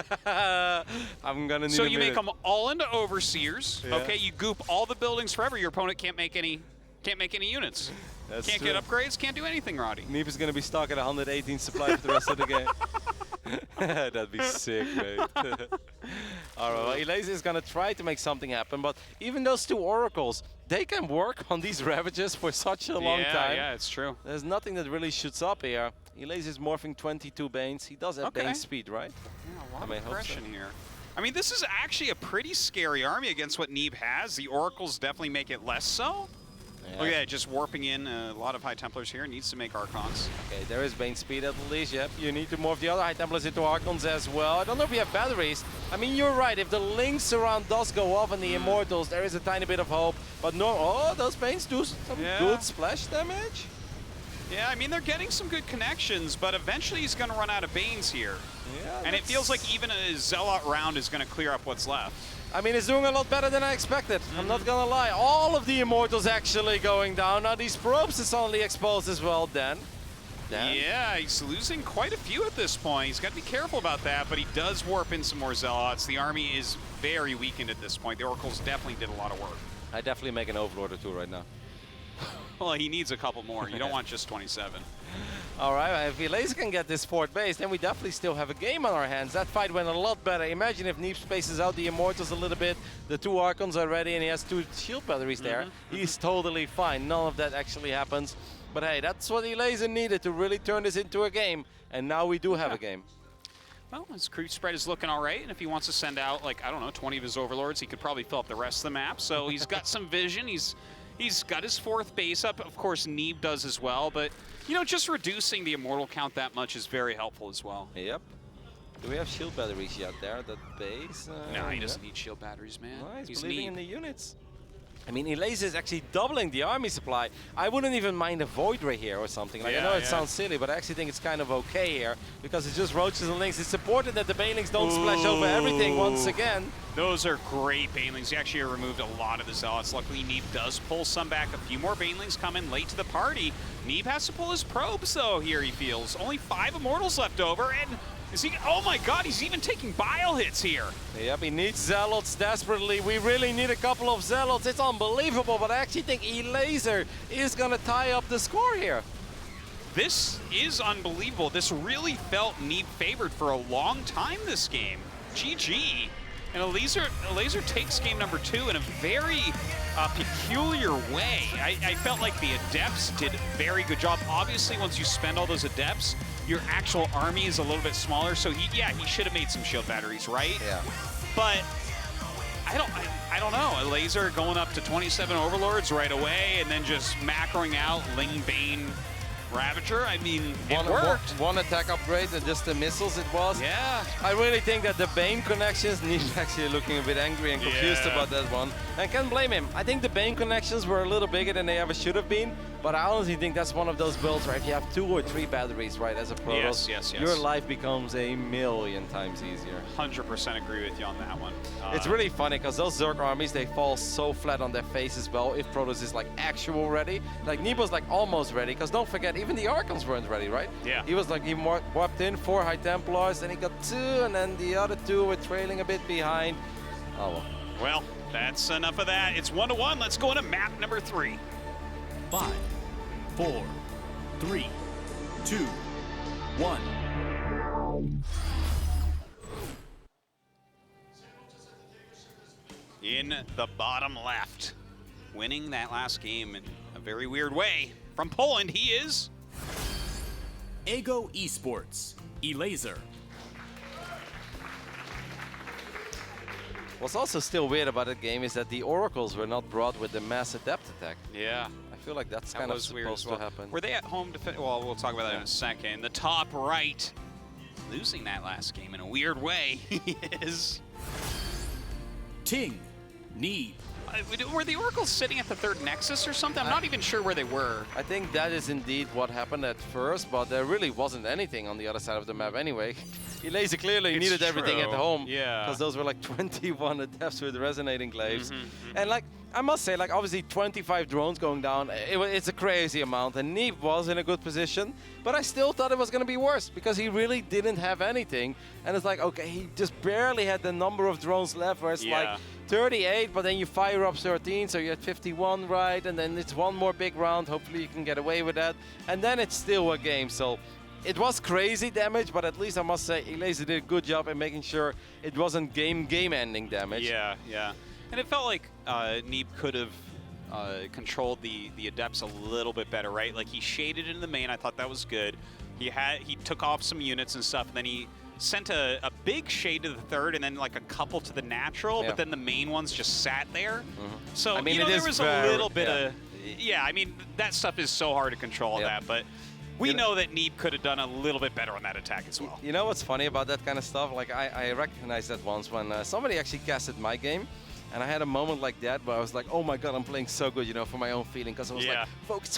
Speaker 4: I'm going to need
Speaker 3: So you make them all into overseers.
Speaker 4: Yeah.
Speaker 3: Okay, you goop all the buildings forever. Your opponent can't make any units.
Speaker 4: That's
Speaker 3: Can't
Speaker 4: true.
Speaker 3: get upgrades, can't do anything, Roddy.
Speaker 4: Neeb is going to be stuck at 118 supply for the rest of the game. That'd be sick, mate. All right, well, Elazer is going to try to make something happen, but even those 2 oracles, they can work on these Ravages for such a long time.
Speaker 3: Yeah, it's true.
Speaker 4: There's nothing that really shoots up here. Elazer is morphing 22 Banes. He does have Bane speed, right?
Speaker 3: Yeah, a lot of aggression here. I mean, this is actually a pretty scary army against what Neeb has. The oracles definitely make it less so. Look at that, just warping in a lot of High Templars here. Needs to make Archons.
Speaker 4: Okay, there is Bane speed at least, yep. You need to morph the other High Templars into Archons as well. I don't know if you have batteries. I mean, you're right. If the links around does go off and the Immortals, there is a tiny bit of hope. But no, oh, those Banes do some good splash damage.
Speaker 3: Yeah, I mean, they're getting some good connections, but eventually he's going to run out of Banes here.
Speaker 4: Yeah,
Speaker 3: and it feels like even a Zealot round is going to clear up what's left.
Speaker 4: I mean, it's doing a lot better than I expected. I'm not gonna lie. All of the Immortals actually going down. Now these probes is only exposed as well, Dan.
Speaker 3: Yeah, he's losing quite a few at this point. He's got to be careful about that, but he does warp in some more Zealots. The army is very weakened at this point. The Oracles definitely did a lot of work.
Speaker 4: I definitely make an Overlord or 2 right now.
Speaker 3: Well, he needs a couple more. You don't want just 27.
Speaker 4: All right, if Elazer can get this 4th base, then we definitely still have a game on our hands. That fight went a lot better. Imagine if Neeb spaces out the Immortals a little bit, the 2 Archons are ready, and he has 2 shield batteries there. He's totally fine. None of that actually happens. But hey, that's what Elazer needed to really turn this into a game. And now we do have a game.
Speaker 3: Well, his creep spread is looking all right, and if he wants to send out, like, I don't know, 20 of his Overlords, he could probably fill up the rest of the map. So he's got some vision. He's got his 4th base up. Of course, Neeb does as well, but, you know, just reducing the Immortal count that much is very helpful as well.
Speaker 4: Yep. Do we have shield batteries yet there, that base?
Speaker 3: No, he doesn't need shield batteries, man.
Speaker 4: No, he's
Speaker 3: Neeb.
Speaker 4: believing in the units. I mean, Elazer is actually doubling the army supply. I wouldn't even mind a Void Ray here or something. Like, I know it sounds silly, but I actually think it's kind of okay here because it's just Roaches and Lynx. It's important that the Banelings don't splash over everything once again.
Speaker 3: Those are great Banelings. He actually removed a lot of the Zealots. Luckily, Neeb does pull some back. A few more Banelings come in late to the party. Neeb has to pull his probes, though, here he feels. Only 5 Immortals left over, and is he? Oh my God, he's even taking bile hits here.
Speaker 4: Yep, he needs Zealots desperately. We really need a couple of Zealots. It's unbelievable, but I actually think Elazer is going to tie up the score here.
Speaker 3: This is unbelievable. This really felt Neeb favored for a long time this game. GG. And Elazer takes game number 2 in a very peculiar way. I felt like the Adepts did a very good job. Obviously, once you spend all those Adepts, your actual army is a little bit smaller. So he should have made some shield batteries, right? Yeah. But I don't know. Elazer going up to 27 Overlords right away, and then just macroing out Ling Bane Ravager. I mean, it worked.
Speaker 4: One attack upgrade and just the missiles it was.
Speaker 3: Yeah.
Speaker 4: I really think that the Bane connections, Neeb's actually looking a bit angry and confused about that one. I can't blame him. I think the Bane connections were a little bigger than they ever should have been. But I honestly think that's one of those builds where if you have 2 or 3 batteries, right, as a Protoss,
Speaker 3: yes.
Speaker 4: your life becomes a million times easier.
Speaker 3: 100% agree with you on that one.
Speaker 4: It's really funny because those Zerg armies, they fall so flat on their face as well if Protoss is like actual ready. Like Neeb was like almost ready, because don't forget, even the Archons weren't ready, right?
Speaker 3: Yeah.
Speaker 4: He was like, he warped in 4 High Templars, and he got 2, and then the other 2 were trailing a bit behind. Oh well.
Speaker 3: Well, that's enough of that. It's 1-1. Let's go into map number 3.
Speaker 2: 5, 4, 3, 2, 1.
Speaker 3: In the bottom left, winning that last game in a very weird way. From Poland, he is...
Speaker 2: Ego Esports, Elazer.
Speaker 4: What's also still weird about that game is that the Oracles were not brought with the mass adept attack.
Speaker 3: Yeah.
Speaker 4: I feel like that's
Speaker 3: That
Speaker 4: kind of
Speaker 3: was weird
Speaker 4: supposed
Speaker 3: as well.
Speaker 4: to happen.
Speaker 3: Were they at home defense? Well, we'll talk about that in a second. The top right, losing that last game in a weird way, he is...
Speaker 2: Ting, Neeb.
Speaker 3: Were the Oracles sitting at the 3rd Nexus or something? I'm not even sure where they were.
Speaker 4: I think that is indeed what happened at first, but there really wasn't anything on the other side of the map anyway. Elazer clearly
Speaker 3: It's
Speaker 4: needed everything at
Speaker 3: true.
Speaker 4: home.
Speaker 3: Yeah.
Speaker 4: Because those were like 21 adepts with resonating glaives. And like, I must say, like obviously 25 drones going down, it's a crazy amount. And Neeb was in a good position, but I still thought it was going to be worse because he really didn't have anything. And it's like, okay, he just barely had the number of drones left where it's like 38, but then you fire up 13, so you're at 51, right? And then it's one more big round. Hopefully you can get away with that. And then it's still a game. So it was crazy damage, but at least I must say Elazer did a good job in making sure it wasn't game-ending damage.
Speaker 3: Yeah. And it felt like Neeb could have controlled the adepts a little bit better, right? Like he shaded in the main. I thought that was good. He took off some units and stuff, and then he sent a big shade to the 3rd and then like a couple to the natural, but then the main ones just sat there. So
Speaker 4: I mean,
Speaker 3: you know, there was a little bit of...
Speaker 4: Yeah,
Speaker 3: I mean, that stuff is so hard to control that, but we know that Neeb could have done a little bit better on that attack as well.
Speaker 4: You know what's funny about that kind of stuff? Like I recognized that once when somebody actually casted my game. And I had a moment like that where I was like, oh my god, I'm playing so good, you know, for my own feeling. Because I was like, focus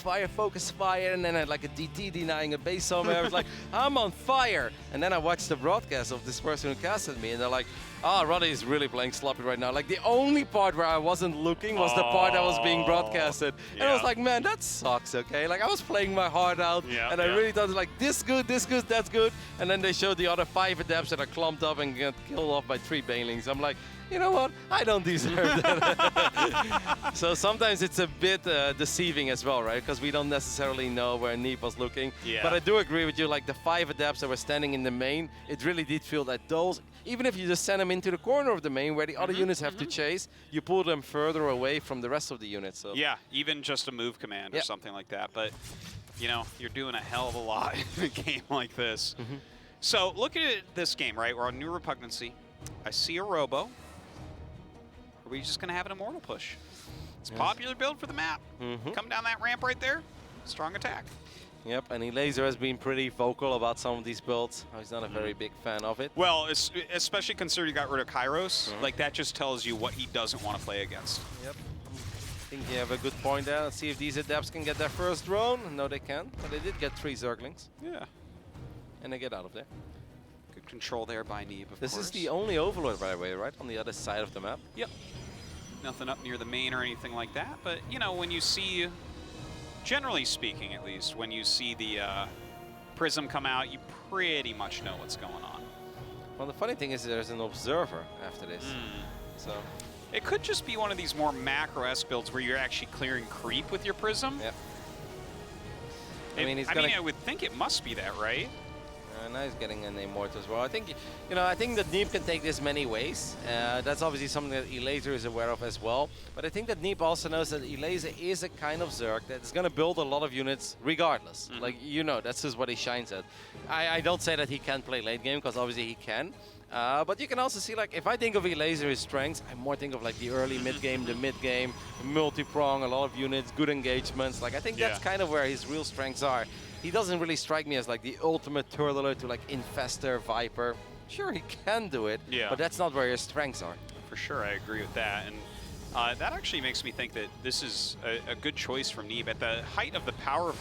Speaker 4: fire. And then I had like a DT denying a base somewhere. I was like, I'm on fire. And then I watched the broadcast of this person who casted me. And they're like, Roddy is really playing sloppy right now. Like the only part where I wasn't looking was the part that was being broadcasted. And I was like, man, that sucks, okay? Like I was playing my heart out. And I really thought like, this good, that's good. And then they showed the other 5 adepts that are clumped up and get killed off by 3 banelings. I'm like, you know what? I don't deserve that. So sometimes it's a bit deceiving as well, right? Because we don't necessarily know where Neeb was looking. But I do agree with you, like the 5 adepts that were standing in the main, it really did feel that those, even if you just send them into the corner of the main where the other units have to chase, you pull them further away from the rest of the units. So.
Speaker 3: Yeah, even just a move command or something like that. But, you know, you're doing a hell of a lot in a game like this. So looking at this game, right? We're on New Repugnancy. I see a Robo. Are we just going to have an Immortal push? It's a popular build for the map. Come down that ramp right there. Strong attack.
Speaker 4: Yep, and Elazer has been pretty vocal about some of these builds. He's not a very big fan of it.
Speaker 3: Well, especially considering you got rid of Kairos, like that just tells you what he doesn't want to play against.
Speaker 4: Yep. I think you have a good point there. Let's see if these adepts can get their first drone. No, they can't, but they did get 3 Zerglings.
Speaker 3: Yeah.
Speaker 4: And they get out of there.
Speaker 3: Good control there by Neeb, of course.
Speaker 4: This is the only Overlord, by the way, right? On the other side of the map.
Speaker 3: Yep. Nothing up near the main or anything like that, but, you know, when you see... Generally speaking, at least, when you see the Prism come out, you pretty much know what's going on.
Speaker 4: Well, the funny thing is there's an Observer after this. So
Speaker 3: it could just be one of these more macro-esque builds where you're actually clearing creep with your Prism.
Speaker 4: Yep.
Speaker 3: I would think it must be that, right?
Speaker 4: Now he's getting an Immortal as well. I think, you know, I think that Neeb can take this many ways. That's obviously something that Elazer is aware of as well. But I think that Neeb also knows that Elazer is a kind of Zerg that is going to build a lot of units regardless. Like, you know, that's just what he shines at. I don't say that he can't play late game, because obviously he can. But you can also see, like, if I think of Elazer's strengths, I more think of, like, the early mid-game, the mid-game, multi-prong, a lot of units, good engagements. Like, I think that's kind of where his real strengths are. He doesn't really strike me as, like, the ultimate turtler to, like, Infester, Viper. Sure, he can do it, but that's not where his strengths are.
Speaker 3: For sure, I agree with that. And That actually makes me think that this is a good choice from Neeb. At the height of the power of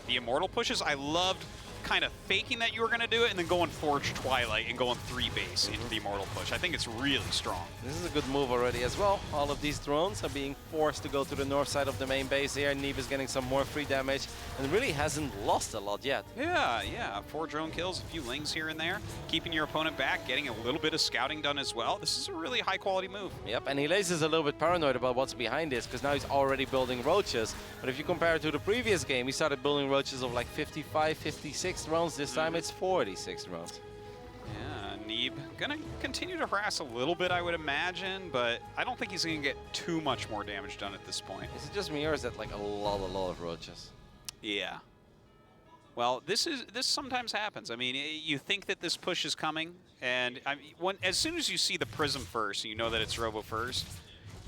Speaker 3: the Immortal pushes, I loved kind of faking that you were going to do it and then going Forge Twilight and going 3 base into the Immortal push. I think it's really strong.
Speaker 4: This is a good move already as well. All of these drones are being forced to go to the north side of the main base here. Neeb is getting some more free damage and really hasn't lost a lot yet.
Speaker 3: Yeah. 4 drone kills, a few lings here and there, keeping your opponent back, getting a little bit of scouting done as well. This is a really high quality move.
Speaker 4: Yep, and Elazer is a little bit paranoid about what's behind this because now he's already building roaches. But if you compare it to the previous game, he started building roaches of like 55, 56 drones. This time it's 46 drones.
Speaker 3: Yeah, Neeb gonna continue to harass a little bit, I would imagine, but I don't think he's gonna get too much more damage done at this point.
Speaker 4: Is it just me or is that like a lot of roaches?
Speaker 3: Yeah. Well, this sometimes happens. I mean, you think that this push is coming, and I mean, as soon as you see the Prism first, you know that it's Robo first.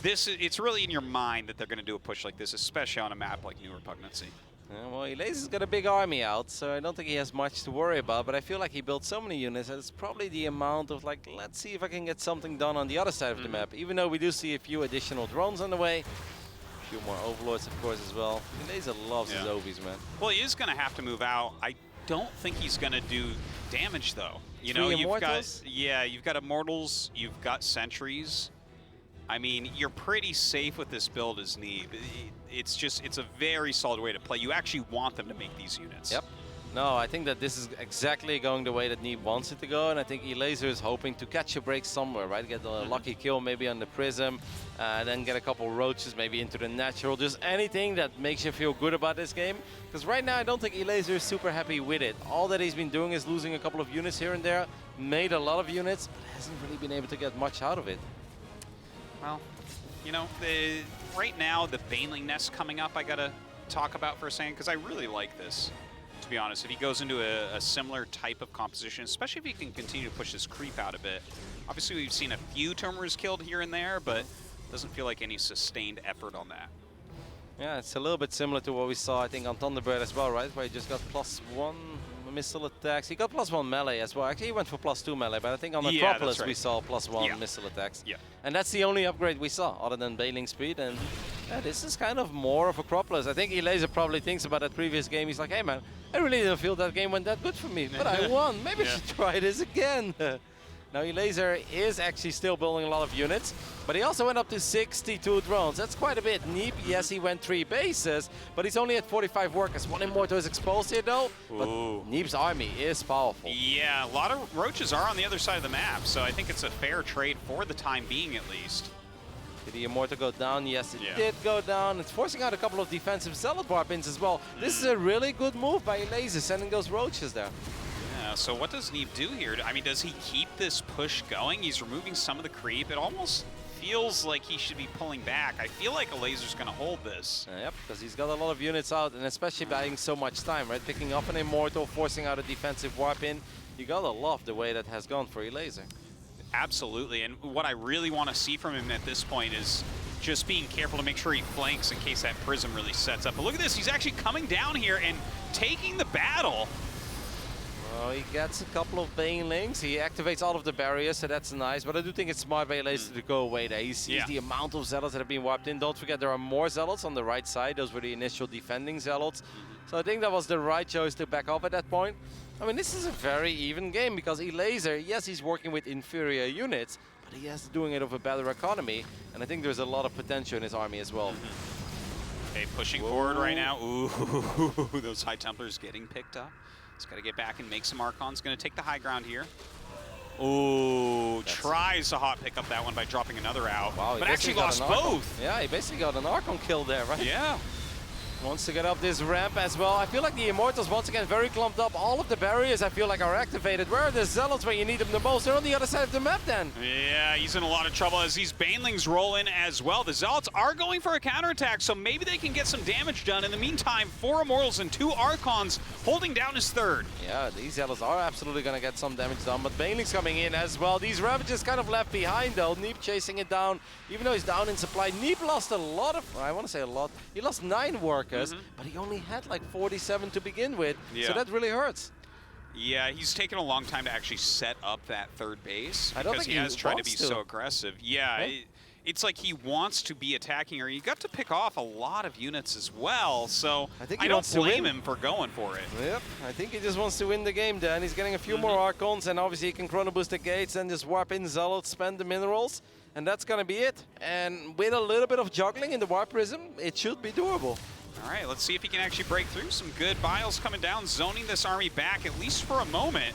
Speaker 3: It's really in your mind that they're going to do a push like this, especially on a map like New Repugnancy.
Speaker 4: Yeah, well, Elazer's got a big army out, so I don't think he has much to worry about, but I feel like he built so many units that it's probably the amount of like, let's see if I can get something done on the other side of the map, even though we do see a few additional drones on the way. A few more Overlords, of course, as well. Elazer loves his Ovies, man.
Speaker 3: Well, he is going to have to move out. I don't think he's going to do damage, though. You know,
Speaker 4: you've
Speaker 3: got Immortals, you've got Sentries. I mean, you're pretty safe with this build as Neeb. It's a very solid way to play. You actually want them to make these units.
Speaker 4: Yep. No, I think that this is exactly going the way that Neeb wants it to go, and I think Elazer is hoping to catch a break somewhere, right? Get a lucky kill maybe on the Prism, then get a couple roaches maybe into the natural, just anything that makes you feel good about this game. Because right now I don't think Elazer is super happy with it. All that he's been doing is losing a couple of units here and there, made a lot of units, but hasn't really been able to get much out of it.
Speaker 3: Well, you know, right now the Baneling Nest coming up I gotta talk about for a second, because I really like this. To be honest, if he goes into a similar type of composition, especially if he can continue to push this creep out a bit. Obviously, we've seen a few Tomers killed here and there, but doesn't feel like any sustained effort on that.
Speaker 4: Yeah, it's a little bit similar to what we saw, I think, on Thunderbird as well, right? Where he just got +1 missile attacks. He got +1 melee as well. Actually, he went for +2 melee, but I think on Acropolis we saw +1 missile attacks.
Speaker 3: Yeah.
Speaker 4: And that's the only upgrade we saw, other than Baneling Speed. And this is kind of more of Acropolis. I think Elazer probably thinks about that previous game. He's like, hey man, I really didn't feel that game went that good for me, but I won. Maybe I should try this again. Now Elazer is actually still building a lot of units, but he also went up to 62 drones. That's quite a bit. Neeb, yes, he went 3 bases, but he's only at 45 workers. 1 Immortal is exposed here though, but Neeb's army is powerful.
Speaker 3: Yeah, a lot of roaches are on the other side of the map, so I think it's a fair trade for the time being at least.
Speaker 4: Did the Immortal go down? Yes, it did go down. It's forcing out a couple of defensive Zealot Warpins as well. This is a really good move by Elazer, sending those roaches there.
Speaker 3: So what does Neeb do here? I mean, does he keep this push going? He's removing some of the creep. It almost feels like he should be pulling back. I feel like Elazer's going to hold this.
Speaker 4: Yep, because he's got a lot of units out, and especially buying so much time, right? Picking up an Immortal, forcing out a defensive Warpin. You gotta love the way that has gone for Elazer.
Speaker 3: Absolutely, and what I really want to see from him at this point is just being careful to make sure he flanks in case that Prism really sets up. But look at this, he's actually coming down here and taking the battle.
Speaker 4: Well, he gets a couple of Banelings. He activates all of the barriers, so that's nice. But I do think it's smart by Elazer to go away there. He sees the amount of Zealots that have been wiped in. Don't forget, there are more Zealots on the right side. Those were the initial defending Zealots. So I think that was the right choice to back off at that point. I mean, this is a very even game because Elazer, yes, he's working with inferior units, but he is doing it with a better economy. And I think there's a lot of potential in his army as well.
Speaker 3: Okay, pushing forward right now. Ooh, those High Templars getting picked up. He's got to get back and make some Archons. Going to take the high ground here. Ooh, tries to hot pick up that one by dropping another out. Wow, but actually lost both.
Speaker 4: Yeah, he basically got an Archon kill there, right?
Speaker 3: Yeah.
Speaker 4: Wants to get up this ramp as well. I feel like the Immortals, once again, very clumped up. All of the barriers, I feel like, are activated. Where are the Zealots when you need them the most? They're on the other side of the map then.
Speaker 3: Yeah, he's in a lot of trouble as these Banelings roll in as well. The Zealots are going for a counterattack, so maybe they can get some damage done. In the meantime, 4 Immortals and 2 Archons holding down his third.
Speaker 4: Yeah, these Zealots are absolutely going to get some damage done, but Banelings coming in as well. These Ravages kind of left behind, though. Neeb chasing it down, even though he's down in supply. Neeb lost a lot of, I want to say a lot. He lost 9 workers, but he only had like 47 to begin with, so that really hurts.
Speaker 3: Yeah, he's taken a long time to actually set up that third base
Speaker 4: I don't
Speaker 3: because
Speaker 4: think
Speaker 3: he has tried to be
Speaker 4: wants
Speaker 3: so aggressive. Yeah, it's like he wants to be attacking her. You got to pick off a lot of units as well, so
Speaker 4: I think he
Speaker 3: I don't
Speaker 4: wants to
Speaker 3: blame
Speaker 4: win.
Speaker 3: him for going for it.
Speaker 4: Yep, I think he just wants to win the game, Dan. He's getting a few more Archons, and obviously he can chrono boost the gates and just warp in Zealot, spend the minerals, and that's gonna be it. And with a little bit of juggling in the Warp Prism, it should be doable.
Speaker 3: All right, let's see if he can actually break through. Some good biles coming down, zoning this army back, at least for a moment.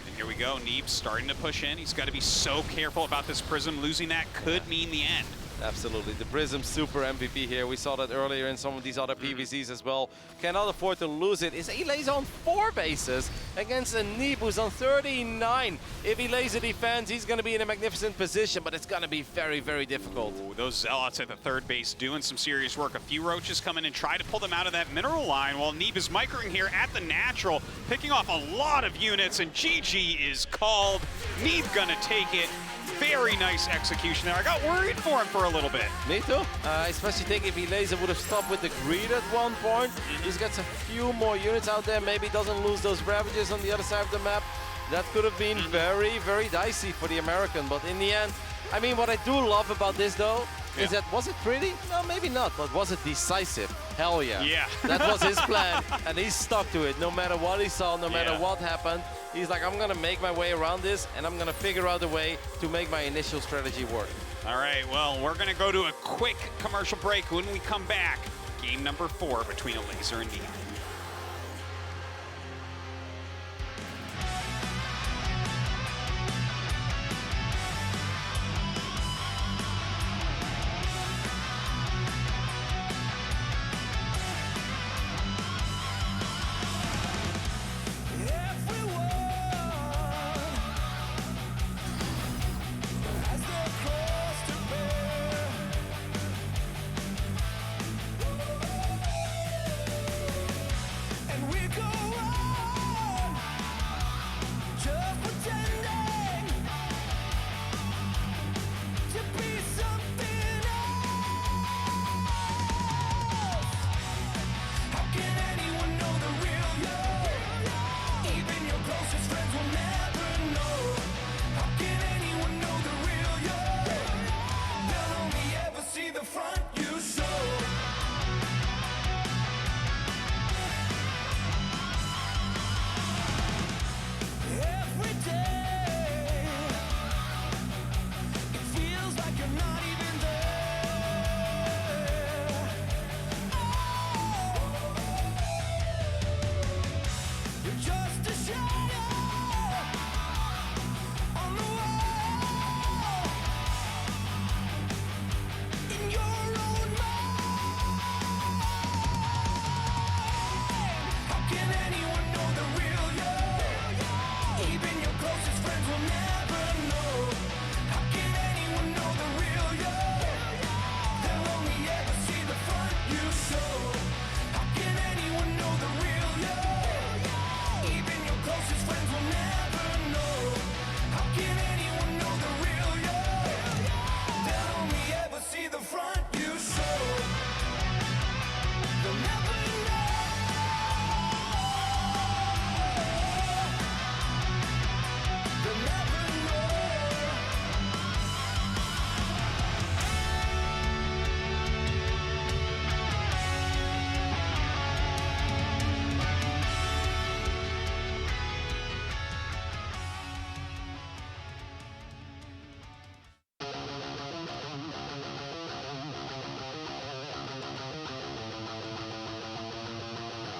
Speaker 3: And here we go, Neeb starting to push in. He's got to be so careful about this Prism. Losing that could mean the end.
Speaker 4: Absolutely, the Prism super MVP here. We saw that earlier in some of these other PVCs as well. Cannot afford to lose it. Is Elazer on 4 bases against a Neeb who's on 39. If Elazer defends, he's going to be in a magnificent position, but it's going to be very, very difficult.
Speaker 3: Ooh, those Zealots at the third base doing some serious work. A few Roaches come in and try to pull them out of that mineral line, while Neeb is microing here at the natural, picking off a lot of units, and GG is called. Neeb gonna take it. Very nice execution there. I got worried for him for a little bit.
Speaker 4: Me too. I especially think if Elazer would have stopped with the greed at one point, he's got a few more units out there, maybe doesn't lose those Ravages on the other side of the map. That could have been very, very dicey for the American, but in the end, I mean, what I do love about this though, is that, was it pretty? No, maybe not, but was it decisive? Hell yeah.
Speaker 3: Yeah.
Speaker 4: That was his plan, and he stuck to it. No matter what he saw, no matter what happened, he's like, I'm gonna make my way around this, and I'm gonna figure out a way to make my initial strategy work.
Speaker 3: All right, well, we're gonna go to a quick commercial break. When we come back, game number 4 between Elazer and Neeb.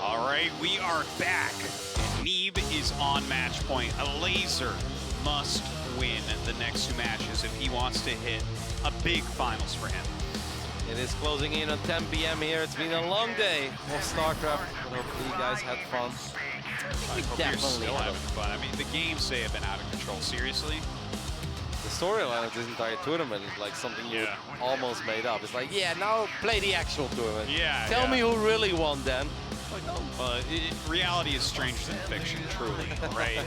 Speaker 3: All right, we are back. Neeb is on match point. Elazer must win the next 2 matches if he wants to hit a big finals for him.
Speaker 4: It is closing in on 10 p.m. here. It's been a long day of StarCraft. Hopefully you guys had fun.
Speaker 3: I hope you're still having fun. I mean, the games say have been out of control. Seriously?
Speaker 4: The storyline of this entire tournament is like something you almost made up. It's like, yeah, now play the actual tournament.
Speaker 3: Yeah.
Speaker 4: Tell me who really won then.
Speaker 3: Reality is stranger than fiction, truly, right?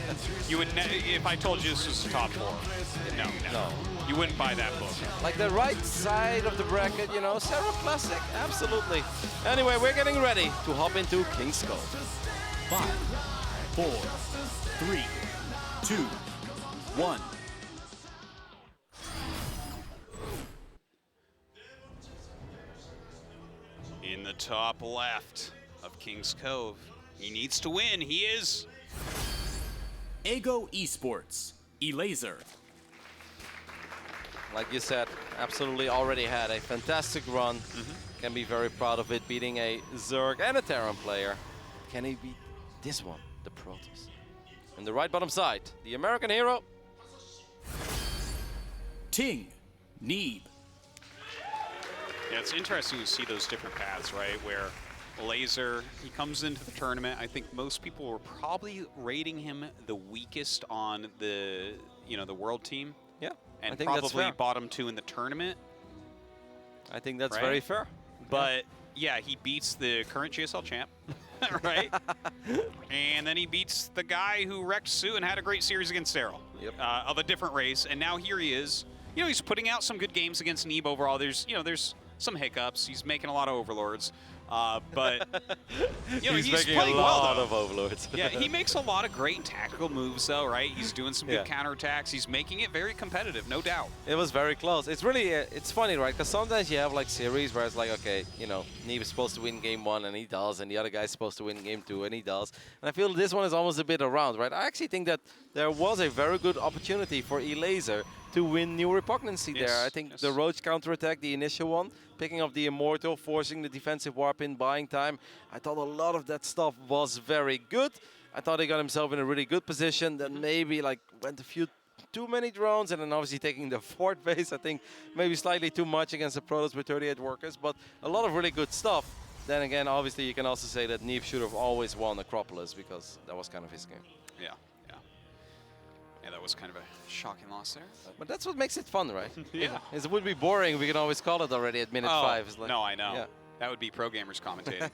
Speaker 3: You would, if I told you this was the top 4, no. You wouldn't buy that book.
Speaker 4: Like the right side of the bracket, you know, Serral Classic, absolutely. Anyway, we're getting ready to hop into King's Cup.
Speaker 2: 5, 4, 3, 2, 1.
Speaker 3: top left of King's Cove. He needs to win. He is.
Speaker 2: Ego Esports, Elazer.
Speaker 4: Like you said, absolutely already had a fantastic run. Can be very proud of it, beating a Zerg and a Terran player. Can he beat this one, the Protoss? On the right bottom side, the American hero.
Speaker 2: Ting, Neeb.
Speaker 3: Yeah, it's interesting to see those different paths, right? Where Elazer, he comes into the tournament. I think most people were probably rating him the weakest on the, the world team.
Speaker 4: Yeah,
Speaker 3: and
Speaker 4: I think that's
Speaker 3: probably
Speaker 4: fair.
Speaker 3: bottom 2 in the tournament.
Speaker 4: I think that's
Speaker 3: Right?
Speaker 4: very fair.
Speaker 3: But yeah, he beats the current GSL champ, right? And then he beats the guy who wrecked Sue and had a great series against Serral of a different race. And now here he is. He's putting out some good games against Neeb overall. There's some hiccups. He's making a lot of overlords. But he's
Speaker 4: making
Speaker 3: playing
Speaker 4: a lot
Speaker 3: well, though.
Speaker 4: of overlords.
Speaker 3: Yeah, he makes a lot of great tactical moves, though, right? He's doing some good
Speaker 4: Yeah.
Speaker 3: counterattacks. He's making it very competitive, no doubt.
Speaker 4: It was very close. It's really, it's funny, right? Because sometimes you have like series where it's like, okay, Neeb is supposed to win game 1 and he does, and the other guy's supposed to win game 2 and he does. And I feel this one is almost a bit around, right? I actually think that there was a very good opportunity for Elazer to win new repugnancy there. I think the Roach counterattack, the initial one, picking up the Immortal, forcing the defensive warp in, buying time. I thought a lot of that stuff was very good. I thought he got himself in a really good position. Then maybe like went a few too many drones, and then obviously taking the fort base, I think maybe slightly too much against the Protoss with 38 workers, but a lot of really good stuff. Then again, obviously you can also say that Neeb should have always won Acropolis because that was kind of his game.
Speaker 3: Yeah. Yeah, that was kind of a shocking loss there.
Speaker 4: But that's what makes it fun, right?
Speaker 3: Yeah.
Speaker 4: It would be boring. We can always call it already at minute 5. It's like,
Speaker 3: no, I know.
Speaker 4: Yeah.
Speaker 3: That would be pro gamers commentating.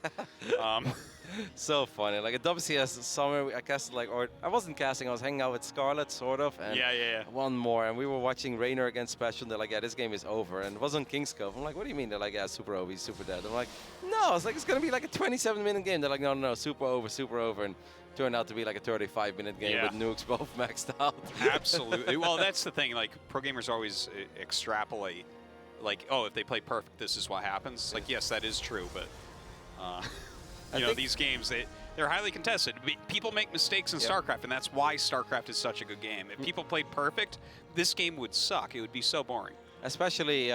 Speaker 4: So funny. Like at WCS summer, I casted or I wasn't casting. I was hanging out with Scarlet, sort of. And
Speaker 3: Yeah.
Speaker 4: one more, and we were watching Raynor against Special. They're like, yeah, this game is over. And it was on King's Cove. I'm like, what do you mean? They're like, yeah, super over, he's super dead. I'm like, no. It's like it's gonna be like a 27-minute game. They're like, no, super over. And turned out to be like a 35-minute game with nukes both maxed out.
Speaker 3: Absolutely. Well, that's the thing. Like pro gamers always extrapolate. Like, oh, if they play perfect, this is what happens. Like, yes, that is true, but these games, they're highly contested. People make mistakes in StarCraft, and that's why StarCraft is such a good game. If people played perfect, this game would suck. It would be so boring.
Speaker 4: Especially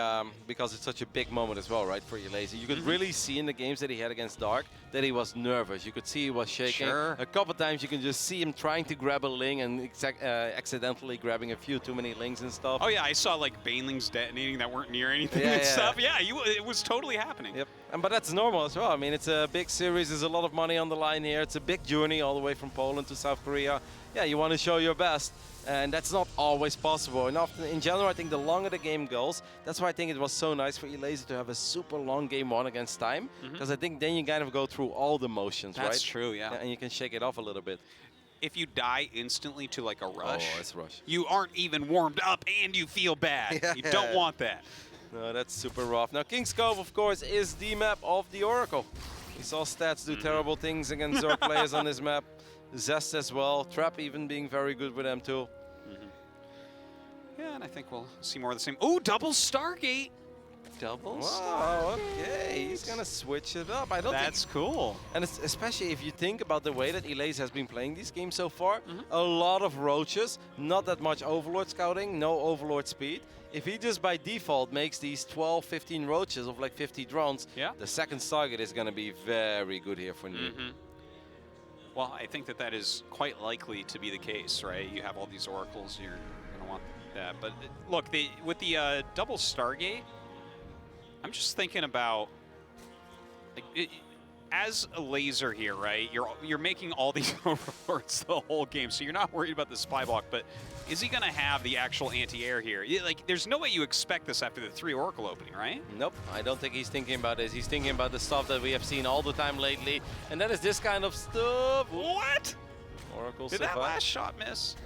Speaker 4: because it's such a big moment as well, right, for Elazer. You could really see in the games that he had against Dark that he was nervous. You could see he was shaking.
Speaker 3: Sure.
Speaker 4: A couple times you can just see him trying to grab a Ling and accidentally grabbing a few too many Lings and stuff.
Speaker 3: Oh, yeah, I saw, like, Banelings detonating that weren't near anything
Speaker 4: Yeah,
Speaker 3: and
Speaker 4: yeah.
Speaker 3: stuff. Yeah, it was totally happening.
Speaker 4: Yep, but that's normal as well. I mean, it's a big series. There's a lot of money on the line here. It's a big journey all the way from Poland to South Korea. Yeah, you want to show your best. And that's not always possible. And often, in general, I think the longer the game goes, that's why I think it was so nice for Elazer to have a super long game 1 against time. Because I think then you kind of go through all the motions, right?
Speaker 3: That's true, yeah.
Speaker 4: And you can shake it off a little bit.
Speaker 3: If you die instantly to, like, a rush,
Speaker 4: it's rush.
Speaker 3: you aren't even warmed up and you feel bad. You don't want that.
Speaker 4: No, that's super rough. Now, King's Cove, of course, is the map of the Oracle. We saw Stats do terrible things against Zerg players on this map. Zest as well. Trap even being very good with them too.
Speaker 3: Yeah, and I think we'll see more of the same. Oh, double Stargate.
Speaker 4: Double Wow, okay. He's going to switch it up. I don't think...
Speaker 3: That's cool.
Speaker 4: And it's, especially if you think about the way that Elazer has been playing these games so far, a lot of roaches, not that much Overlord scouting, no Overlord speed. If he just by default makes these 12, 15 roaches of like 50 drones, the second target is going to be very good here for Neeb.
Speaker 3: Well, I think that is quite likely to be the case, right? You have all these oracles, you're going to want that. But look, with the double Stargate, I'm just thinking about, like, as a laser here, right? You're making all these overlords the whole game, so you're not worried about the spy block. But is he going to have the actual anti-air here? Like, there's no way you expect this after the 3 Oracle opening, right?
Speaker 4: Nope, I don't think he's thinking about this. He's thinking about the stuff that we have seen all the time lately, and that is this kind of stuff.
Speaker 3: What?
Speaker 4: Oracle
Speaker 3: Did that last shot miss?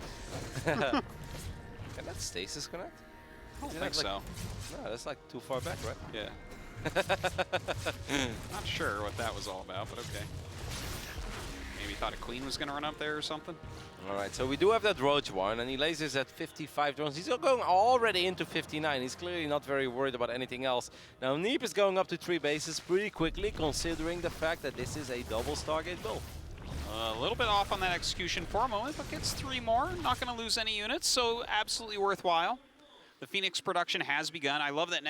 Speaker 4: Can that stasis connect?
Speaker 3: I don't think so.
Speaker 4: No, that's like too far back, right?
Speaker 3: Yeah. Not sure what that was all about, but okay. Maybe thought a queen was going to run up there or something.
Speaker 4: All right, so we do have that Ro.4, and Elazer's at 55 drones. He's going already into 59. He's clearly not very worried about anything else. Now, Neeb is going up to 3 bases pretty quickly, considering the fact that this is a double Stargate build.
Speaker 3: A little bit off on that execution for a moment, but gets 3 more. Not going to lose any units, so absolutely worthwhile. The Phoenix production has begun. I love that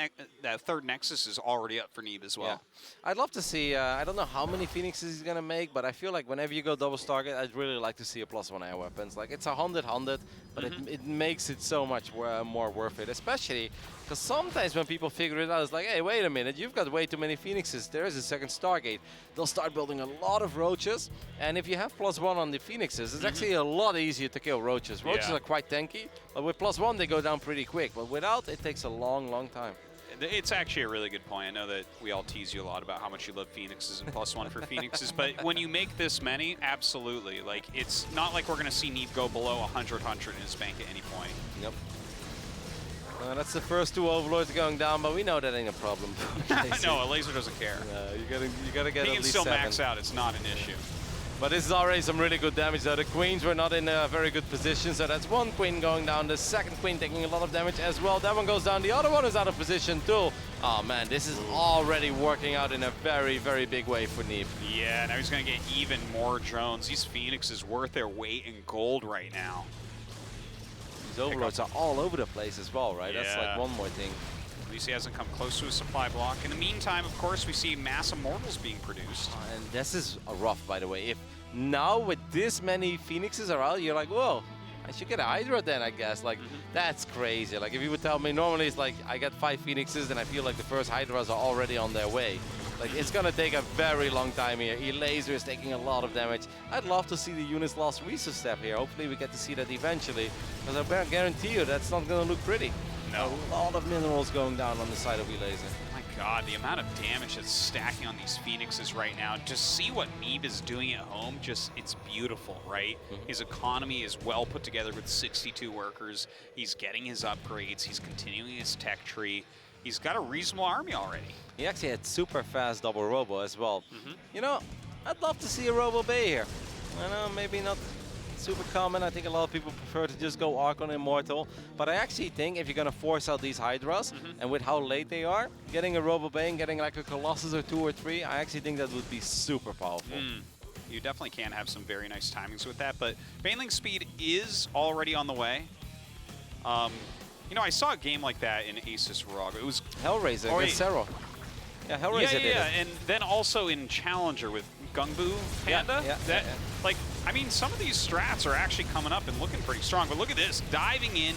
Speaker 3: that third Nexus is already up for Neeb as well.
Speaker 4: Yeah. I'd love to see, I don't know how many Phoenixes he's going to make, but I feel like whenever you go double Stargate, I'd really like to see a +1 air weapons. Like, it's 100-100, but it makes it so much more worth it, especially because sometimes when people figure it out, it's like, hey, wait a minute, you've got way too many Phoenixes. There is a second Stargate. They'll start building a lot of Roaches, and if you have +1 on the Phoenixes, it's actually a lot easier to kill Roaches. Roaches are quite tanky, but with +1, they go down pretty quick. But without, it takes a long, long time.
Speaker 3: It's actually a really good point. I know that we all tease you a lot about how much you love Phoenixes and +1 for Phoenixes, but when you make this many, absolutely. Like, it's not like we're going to see Neeb go below 100 in his bank at any point.
Speaker 4: Yep. That's the first 2 Overlords going down, but we know that ain't a problem.
Speaker 3: No, Elazer doesn't care.
Speaker 4: You gotta get
Speaker 3: He
Speaker 4: at
Speaker 3: can
Speaker 4: least
Speaker 3: still
Speaker 4: 7.
Speaker 3: max out. It's not an issue.
Speaker 4: But this is already some really good damage though. The queens were not in a very good position, so that's 1 queen going down. The second queen taking a lot of damage as well. That one goes down. The other one is out of position too. Oh man, this is already working out in a very, very big way for Neeb.
Speaker 3: Yeah, now he's going to get even more drones. These Phoenixes worth their weight in gold right now.
Speaker 4: These Overlords are all over the place as well, right? That's like one more thing.
Speaker 3: At least he hasn't come close to a supply block. In the meantime, of course, we see mass immortals being produced.
Speaker 4: And this is rough, by the way. If now with this many Phoenixes around, you're like, whoa, I should get a Hydra then, I guess. Like, that's crazy. Like, if you would tell me, normally it's like, I get 5 Phoenixes, and I feel like the first Hydras are already on their way. Like, it's gonna take a very long time here. Elazer is taking a lot of damage. I'd love to see the unit's last resource step here. Hopefully we get to see that eventually, because I guarantee you that's not gonna look pretty.
Speaker 3: No.
Speaker 4: A lot of minerals going down on the side of Elazer.
Speaker 3: My God, the amount of damage that's stacking on these Phoenixes right now. Just see what Neeb is doing at home. Just, it's beautiful, right? His economy is well put together with 62 workers. He's getting his upgrades. He's continuing his tech tree. He's got a reasonable army already.
Speaker 4: He actually had super fast double Robo as well. You know, I'd love to see a Robo Bay here. I know, maybe not super common. I think a lot of people prefer to just go Archon Immortal. But I actually think if you're going to force out these Hydras, and with how late they are, getting a Robo Bay and getting like a Colossus or 2 or 3, I actually think that would be super powerful.
Speaker 3: You definitely can have some very nice timings with that. But Baneling speed is already on the way. You know, I saw a game like that in Asus ROG. It was
Speaker 4: Hellraiser against Serral. Yeah, Hellraiser did it.
Speaker 3: And then also in Challenger with Gungbu Panda. Like, I mean, some of these strats are actually coming up and looking pretty strong. But look at this, diving in.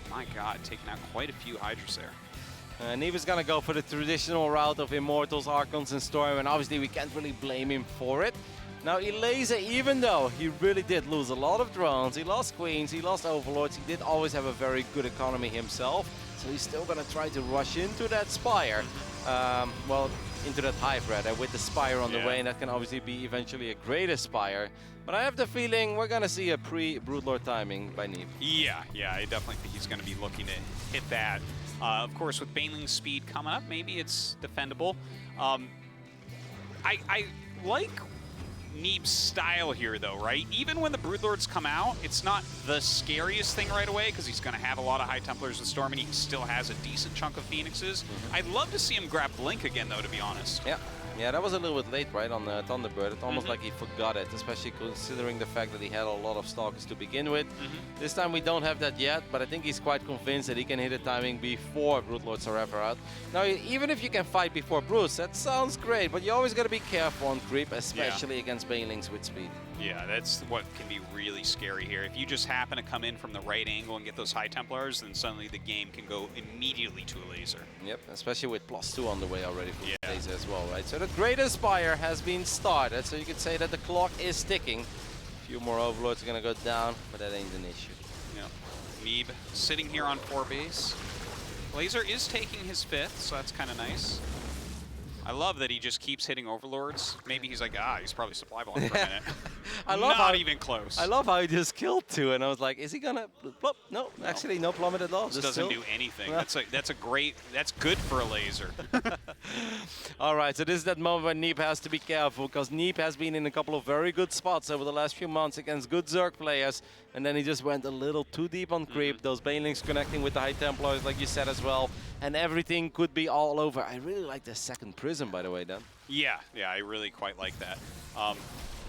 Speaker 3: My God, taking out quite a few Hydras there.
Speaker 4: Neeb is going to go for the traditional route of Immortals, Archons, and Storm, and obviously we can't really blame him for it. Now, Elazer, even though he really did lose a lot of drones, he lost queens, he lost overlords, he did always have a very good economy himself, so he's still going to try to rush into that Spire. Well, into that Hybrid, and with the Spire on the way, and that can obviously be eventually a greater Spire. But I have the feeling we're going to see a pre-Broodlord timing by Neeb.
Speaker 3: Yeah, I definitely think he's going to be looking to hit that. Of course, with Baneling's speed coming up, maybe it's defendable. I like Neeb's style here, though, right? Even when the Broodlords come out, it's not the scariest thing right away because he's going to have a lot of High Templars and Storm, and he still has a decent chunk of Phoenixes. I'd love to see him grab Blink again, though, to be honest.
Speaker 4: Yeah, that was a little bit late, right, on the Thunderbird. It's almost like he forgot it, especially considering the fact that he had a lot of Stalkers to begin with. This time we don't have that yet, but I think he's quite convinced that he can hit the timing before Broodlords are ever out. Now, even if you can fight before Brutes, that sounds great, but you always got to be careful on creep, especially against Banelings with speed.
Speaker 3: Yeah, that's what can be really scary here. If you just happen to come in from the right angle and get those High Templars, then suddenly the game can go immediately to Elazer.
Speaker 4: Yep, especially with +2 on the way already for Elazer as well, right? So the Greater Spire has been started, so you could say that the clock is ticking. A few more Overlords are going to go down, but that ain't an issue.
Speaker 3: Neeb sitting here on 4 base. Elazer is taking his 5th, so that's kind of nice. I love that he just keeps hitting Overlords. Maybe he's like, he's probably supply blocking for a minute.
Speaker 4: I love
Speaker 3: Not
Speaker 4: how,
Speaker 3: even close.
Speaker 4: I love how he just killed 2, and I was like, is he gonna plop? No, actually, no plummet at all.
Speaker 3: This
Speaker 4: Just
Speaker 3: doesn't
Speaker 4: still.
Speaker 3: do anything. That's a great. That's good for a laser.
Speaker 4: All right, so this is that moment when Neeb has to be careful, because Neeb has been in a couple of very good spots over the last few months against good Zerg players, and then he just went a little too deep on creep. Those Banelings connecting with the High Templars, like you said as well, and everything could be all over. I really like the second Prism, by the way, Dan.
Speaker 3: Yeah, I really quite like that.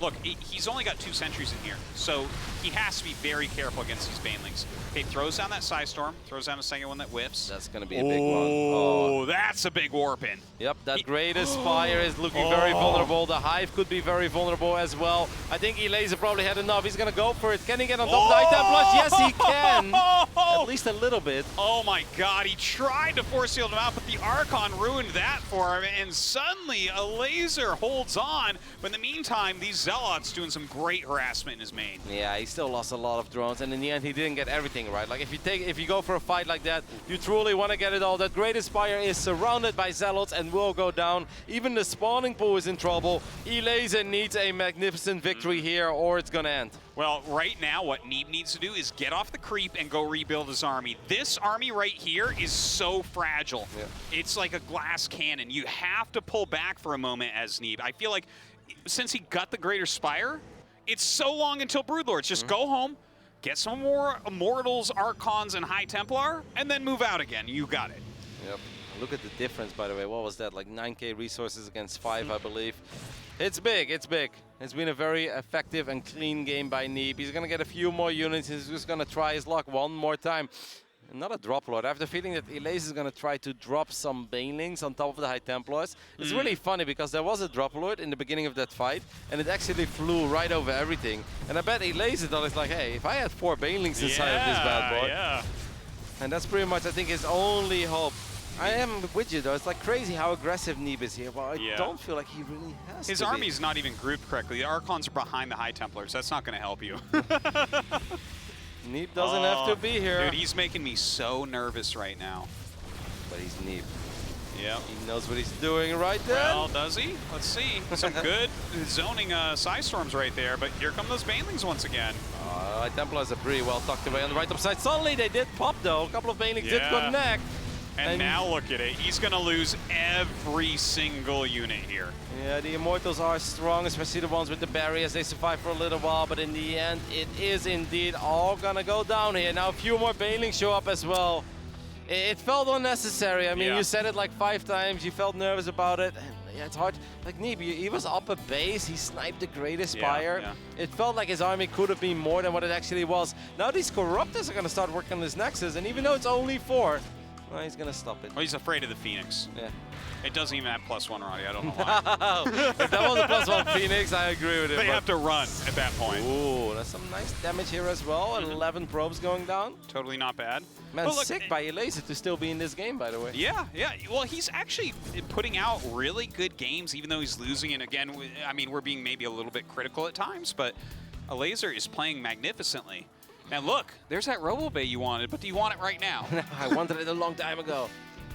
Speaker 3: Look, he's only got 2 sentries in here, so he has to be very careful against these Banelings. Okay, throws down that Psystorm, throws down a second one that whips.
Speaker 4: That's going to be a big one.
Speaker 3: Oh, that's a big warp in.
Speaker 4: Yep, that Greatest Spire is looking very vulnerable. The Hive could be very vulnerable as well. I think Elazer probably had enough. He's going to go for it. Can he get on top of the High Templars? Yes, he can. At least a little bit.
Speaker 3: Oh my god, he tried to force shield him out, but the Archon ruined that for him, and suddenly Elazer holds on. But in the meantime, these Zealots doing some great harassment in his main.
Speaker 4: Yeah, he still lost a lot of drones, and in the end, he didn't get everything right. Like, if you go for a fight like that, you truly want to get it all. That Greatest Spire is surrounded by Zealots and will go down. Even the spawning pool is in trouble. Elazer needs a magnificent victory here, or it's gonna end.
Speaker 3: Well, right now, what Neeb needs to do is get off the creep and go rebuild his army. This army right here is so fragile. Yeah. It's like a glass cannon. You have to pull back for a moment as Neeb. I feel like since he got the Greater Spire, it's so long until Broodlords. Just go home, get some more Immortals, Archons, and High Templar, and then move out again. You got it.
Speaker 4: Yep. Look at the difference, by the way. What was that? Like 9k resources against 5, I believe. It's big, it's big. It's been a very effective and clean game by Neeb. He's going to get a few more units. He's just going to try his luck one more time. Not a drop lord. I have the feeling that Elazer is going to try to drop some Banelings on top of the High Templars. It's really funny because there was a drop lord in the beginning of that fight, and it actually flew right over everything. And I bet Elazer thought it's like, hey, if I had 4 Banelings inside of this bad boy.
Speaker 3: Yeah.
Speaker 4: And that's pretty much, I think, his only hope. I am with you, though. It's like crazy how aggressive Neeb is here, but I don't feel like he really has
Speaker 3: His
Speaker 4: to be.
Speaker 3: army's not even grouped correctly. The Archons are behind the High Templars. That's not going to help you.
Speaker 4: Neeb doesn't have to be here.
Speaker 3: Dude, he's making me so nervous right now.
Speaker 4: But he's Neeb.
Speaker 3: Yeah.
Speaker 4: He knows what he's doing right there.
Speaker 3: Well, does he? Let's see. Some good zoning Psystorms right there, but here come those Banelings once again.
Speaker 4: High Templars are pretty well tucked away on the right upside. Suddenly they did pop, though. A couple of Banelings did connect.
Speaker 3: And now look at it. He's going to lose every single unit here.
Speaker 4: Yeah, the Immortals are strong, especially the ones with the barriers. They survive for a little while, but in the end, it is indeed all gonna go down here. Now, a few more Banelings show up as well. It felt unnecessary. I mean, you said it like 5 times. You felt nervous about it. And yeah, it's hard. Like Neeb, he was up a base. He sniped the Greatest Spire. It felt like his army could have been more than what it actually was. Now these Corruptors are gonna start working on this Nexus, and even though it's only 4, well, he's gonna stop it.
Speaker 3: Oh, he's afraid of the Phoenix.
Speaker 4: Yeah.
Speaker 3: It doesn't even have +1, Roddy. I don't know why.
Speaker 4: If that was a +1 Phoenix, I agree with it.
Speaker 3: They have to run at that point.
Speaker 4: Ooh, that's some nice damage here as well. 11 probes going down.
Speaker 3: Totally not bad.
Speaker 4: Man,
Speaker 3: But look,
Speaker 4: sick by Elazer to still be in this game, by the way.
Speaker 3: Yeah. Well, he's actually putting out really good games, even though he's losing. And again, I mean, we're being maybe a little bit critical at times, but Elazer is playing magnificently. And look, there's that Robo-Bay you wanted, but do you want it right now?
Speaker 4: I wanted it a long time ago.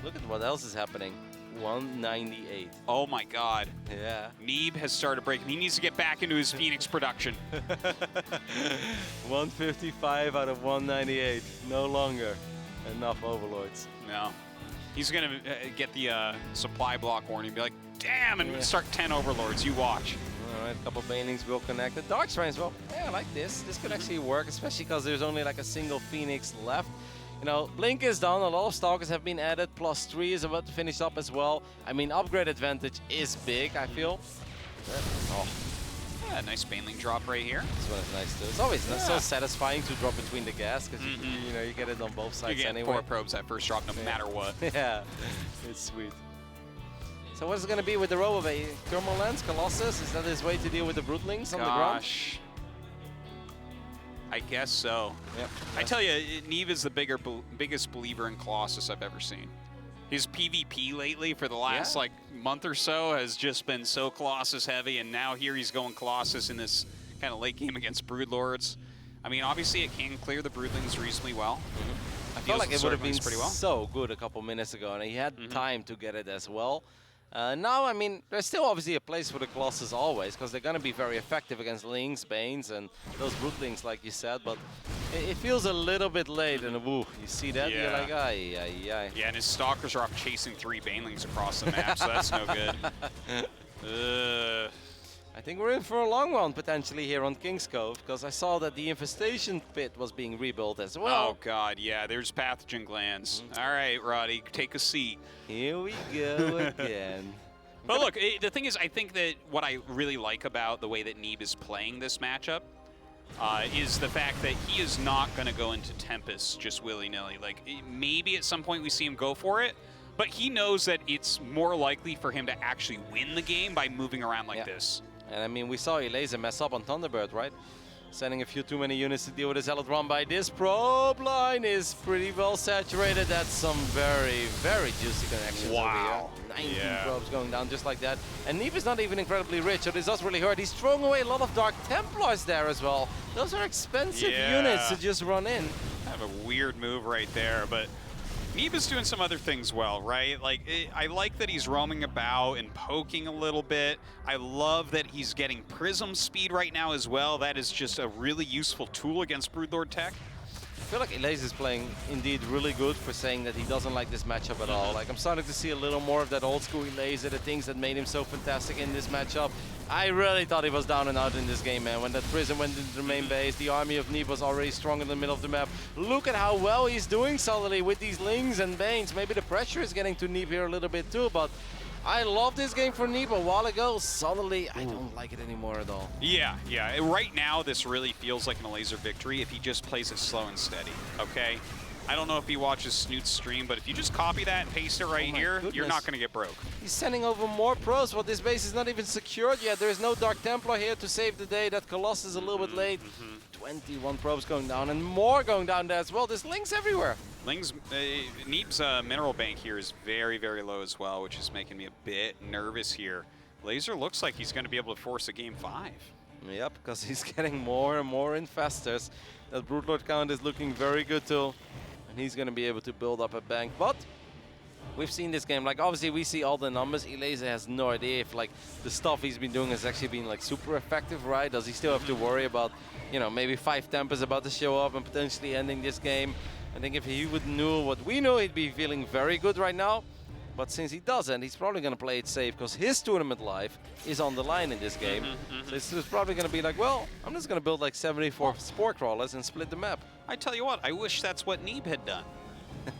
Speaker 4: Look at what else is happening. 198.
Speaker 3: Oh my God.
Speaker 4: Yeah.
Speaker 3: Neeb has started breaking. He needs to get back into his Phoenix production.
Speaker 4: 155 out of 198. No longer enough Overlords.
Speaker 3: No. He's going to get the supply block warning, be like, damn, and start 10 Overlords. You watch.
Speaker 4: All right, a couple Banelings will connect. The Dark Shrines, well, yeah, I like this. This could actually work, especially because there's only like a single Phoenix left. You know, Blink is done. A lot of Stalkers have been added. +3 is about to finish up as well. I mean, upgrade advantage is big, I feel. Oh.
Speaker 3: Yeah, nice Baneling drop right here.
Speaker 4: This one is nice too. It's always so satisfying to drop between the gas because you know you get it on both sides
Speaker 3: you get
Speaker 4: anyway.
Speaker 3: 4 probes that first drop, no matter what.
Speaker 4: Yeah, it's sweet. So what's it going to be with the Robo-Bay? Thermal Lens, Colossus? Is that his way to deal with the Broodlings on the ground?
Speaker 3: Gosh. I guess so.
Speaker 4: Yep.
Speaker 3: I tell you, Neeb is the biggest believer in Colossus I've ever seen. His PvP lately for the last like month or so has just been so Colossus heavy, and now here he's going Colossus in this kind of late game against Broodlords. I mean, obviously it can clear the Broodlings reasonably well.
Speaker 4: I felt like it would have been so good a couple minutes ago, and he had time to get it as well. Now, I mean, there's still obviously a place for the Colossus always, because they're going to be very effective against Lings, Banes, and those Brooklings, like you said, but it feels a little bit late, and woo, you see that, you're like, ay, ay, ay.
Speaker 3: Yeah, and his Stalkers are off chasing 3 Banelings across the map, so that's no good.
Speaker 4: I think we're in for a long one, potentially, here on King's Cove, because I saw that the Infestation Pit was being rebuilt as well.
Speaker 3: Oh, God, yeah, there's pathogen glands. All right, Roddy, take a seat.
Speaker 4: Here we go again.
Speaker 3: But look, the thing is, I think that what I really like about the way that Neeb is playing this matchup is the fact that he is not going to go into Tempest just willy-nilly. Like, maybe at some point we see him go for it, but he knows that it's more likely for him to actually win the game by moving around like this.
Speaker 4: And I mean, we saw Elazer mess up on Thunderbird, right? Sending a few too many units to deal with his Zealot run by this probe line is pretty well saturated. That's some very, very juicy connections over here. 19 probes going down just like that. And Neeb is not even incredibly rich, so this does really hurt. He's throwing away a lot of Dark Templars there as well. Those are expensive units to just run in.
Speaker 3: Kind of a weird move right there, but Neeb is doing some other things well, right? Like, I like that he's roaming about and poking a little bit. I love that he's getting Prism speed right now as well. That is just a really useful tool against Broodlord tech.
Speaker 4: I feel like Elazer is playing indeed really good for saying that he doesn't like this matchup at all. Like, I'm starting to see a little more of that old school Elazer, the things that made him so fantastic in this matchup. I really thought he was down and out in this game, man. When that Prism went into the main base, the army of Neeb was already strong in the middle of the map. Look at how well he's doing suddenly with these Lings and Banes. Maybe the pressure is getting to Neeb here a little bit too, but I love this game for Neeb a while ago. Suddenly, I don't like it anymore at all.
Speaker 3: Yeah. Right now, this really feels like an Elazer victory if he just plays it slow and steady, okay? I don't know if he watches Snoot's stream, but if you just copy that and paste it right here, you're not going to get broke.
Speaker 4: He's sending over more pros, but this base is not even secured yet. There's no Dark Templar here to save the day. That Colossus is a little bit late. 21 probes going down, and more going down there as well. There's Lings everywhere.
Speaker 3: Neeb's mineral bank here is very, very low as well, which is making me a bit nervous here. Elazer looks like he's going to be able to force a game 5.
Speaker 4: Yep, because he's getting more and more infestors. That Broodlord count is looking very good too. And he's going to be able to build up a bank. But we've seen this game, like obviously we see all the numbers. Elazer has no idea if like the stuff he's been doing has actually been like super effective, right? Does he still have to worry about, you know, maybe 5 Tempers about to show up and potentially ending this game? I think if he would know what we know, he'd be feeling very good right now. But since he doesn't, he's probably going to play it safe because his tournament life is on the line in this game. So it's probably going to be like, well, I'm just going to build like 74 Spore Crawlers and split the map.
Speaker 3: I tell you what, I wish that's what Neeb had done.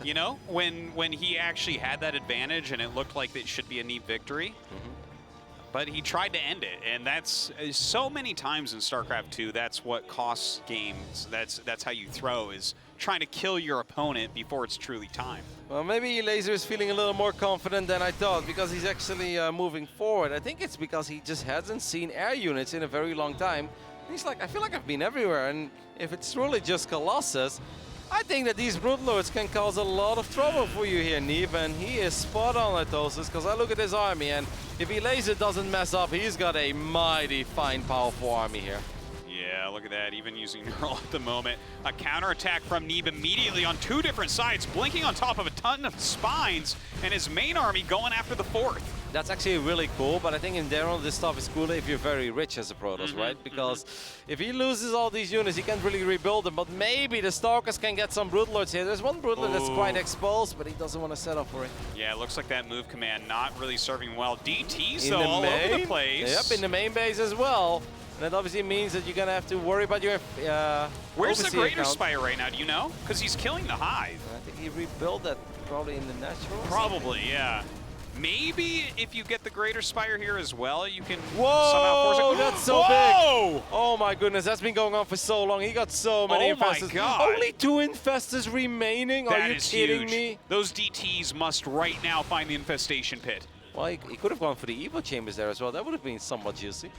Speaker 3: You know, when he actually had that advantage and it looked like it should be a Neeb victory. But he tried to end it, and that's so many times in StarCraft 2, that's what costs games. That's how you throw, is trying to kill your opponent before it's truly time.
Speaker 4: Well, maybe Elazer is feeling a little more confident than I thought because he's actually moving forward. I think it's because he just hasn't seen air units in a very long time. And he's like, I feel like I've been everywhere, and if it's truly just Colossus, I think that these Broodlords can cause a lot of trouble for you here, Neeb, and he is spot on, Latosis, because I look at his army, and if Elazer doesn't mess up, he's got a mighty fine, powerful army here.
Speaker 3: Yeah, look at that, even using Neural at the moment. A counterattack from Neeb immediately on 2 different sides, blinking on top of a ton of spines, and his main army going after the 4th.
Speaker 4: That's actually really cool, but I think in general this stuff is cooler if you're very rich as a Protoss, right? Because if he loses all these units, he can't really rebuild them, but maybe the Stalkers can get some Broodlords here. There's one Broodlord that's quite exposed, but he doesn't want to set up for it.
Speaker 3: Yeah, it looks like that move command not really serving well. DTs, though, all over the place.
Speaker 4: Yep, in the main base as well. And that obviously means that you're going to have to worry about your
Speaker 3: Where's the Greater
Speaker 4: account.
Speaker 3: Spire right now, do you know? Because he's killing the Hive.
Speaker 4: I think he rebuilt that probably in the natural.
Speaker 3: Probably, yeah. Maybe if you get the Greater Spire here as well, you can somehow force it.
Speaker 4: Whoa, that's so big. Oh my goodness, that's been going on for so long. He got so many infestors.
Speaker 3: Oh my God.
Speaker 4: Only 2 infestors remaining? Are you kidding me?
Speaker 3: Those DTs must right now find the infestation pit.
Speaker 4: Well, he could have gone for the Evo Chambers there as well. That would have been somewhat juicy.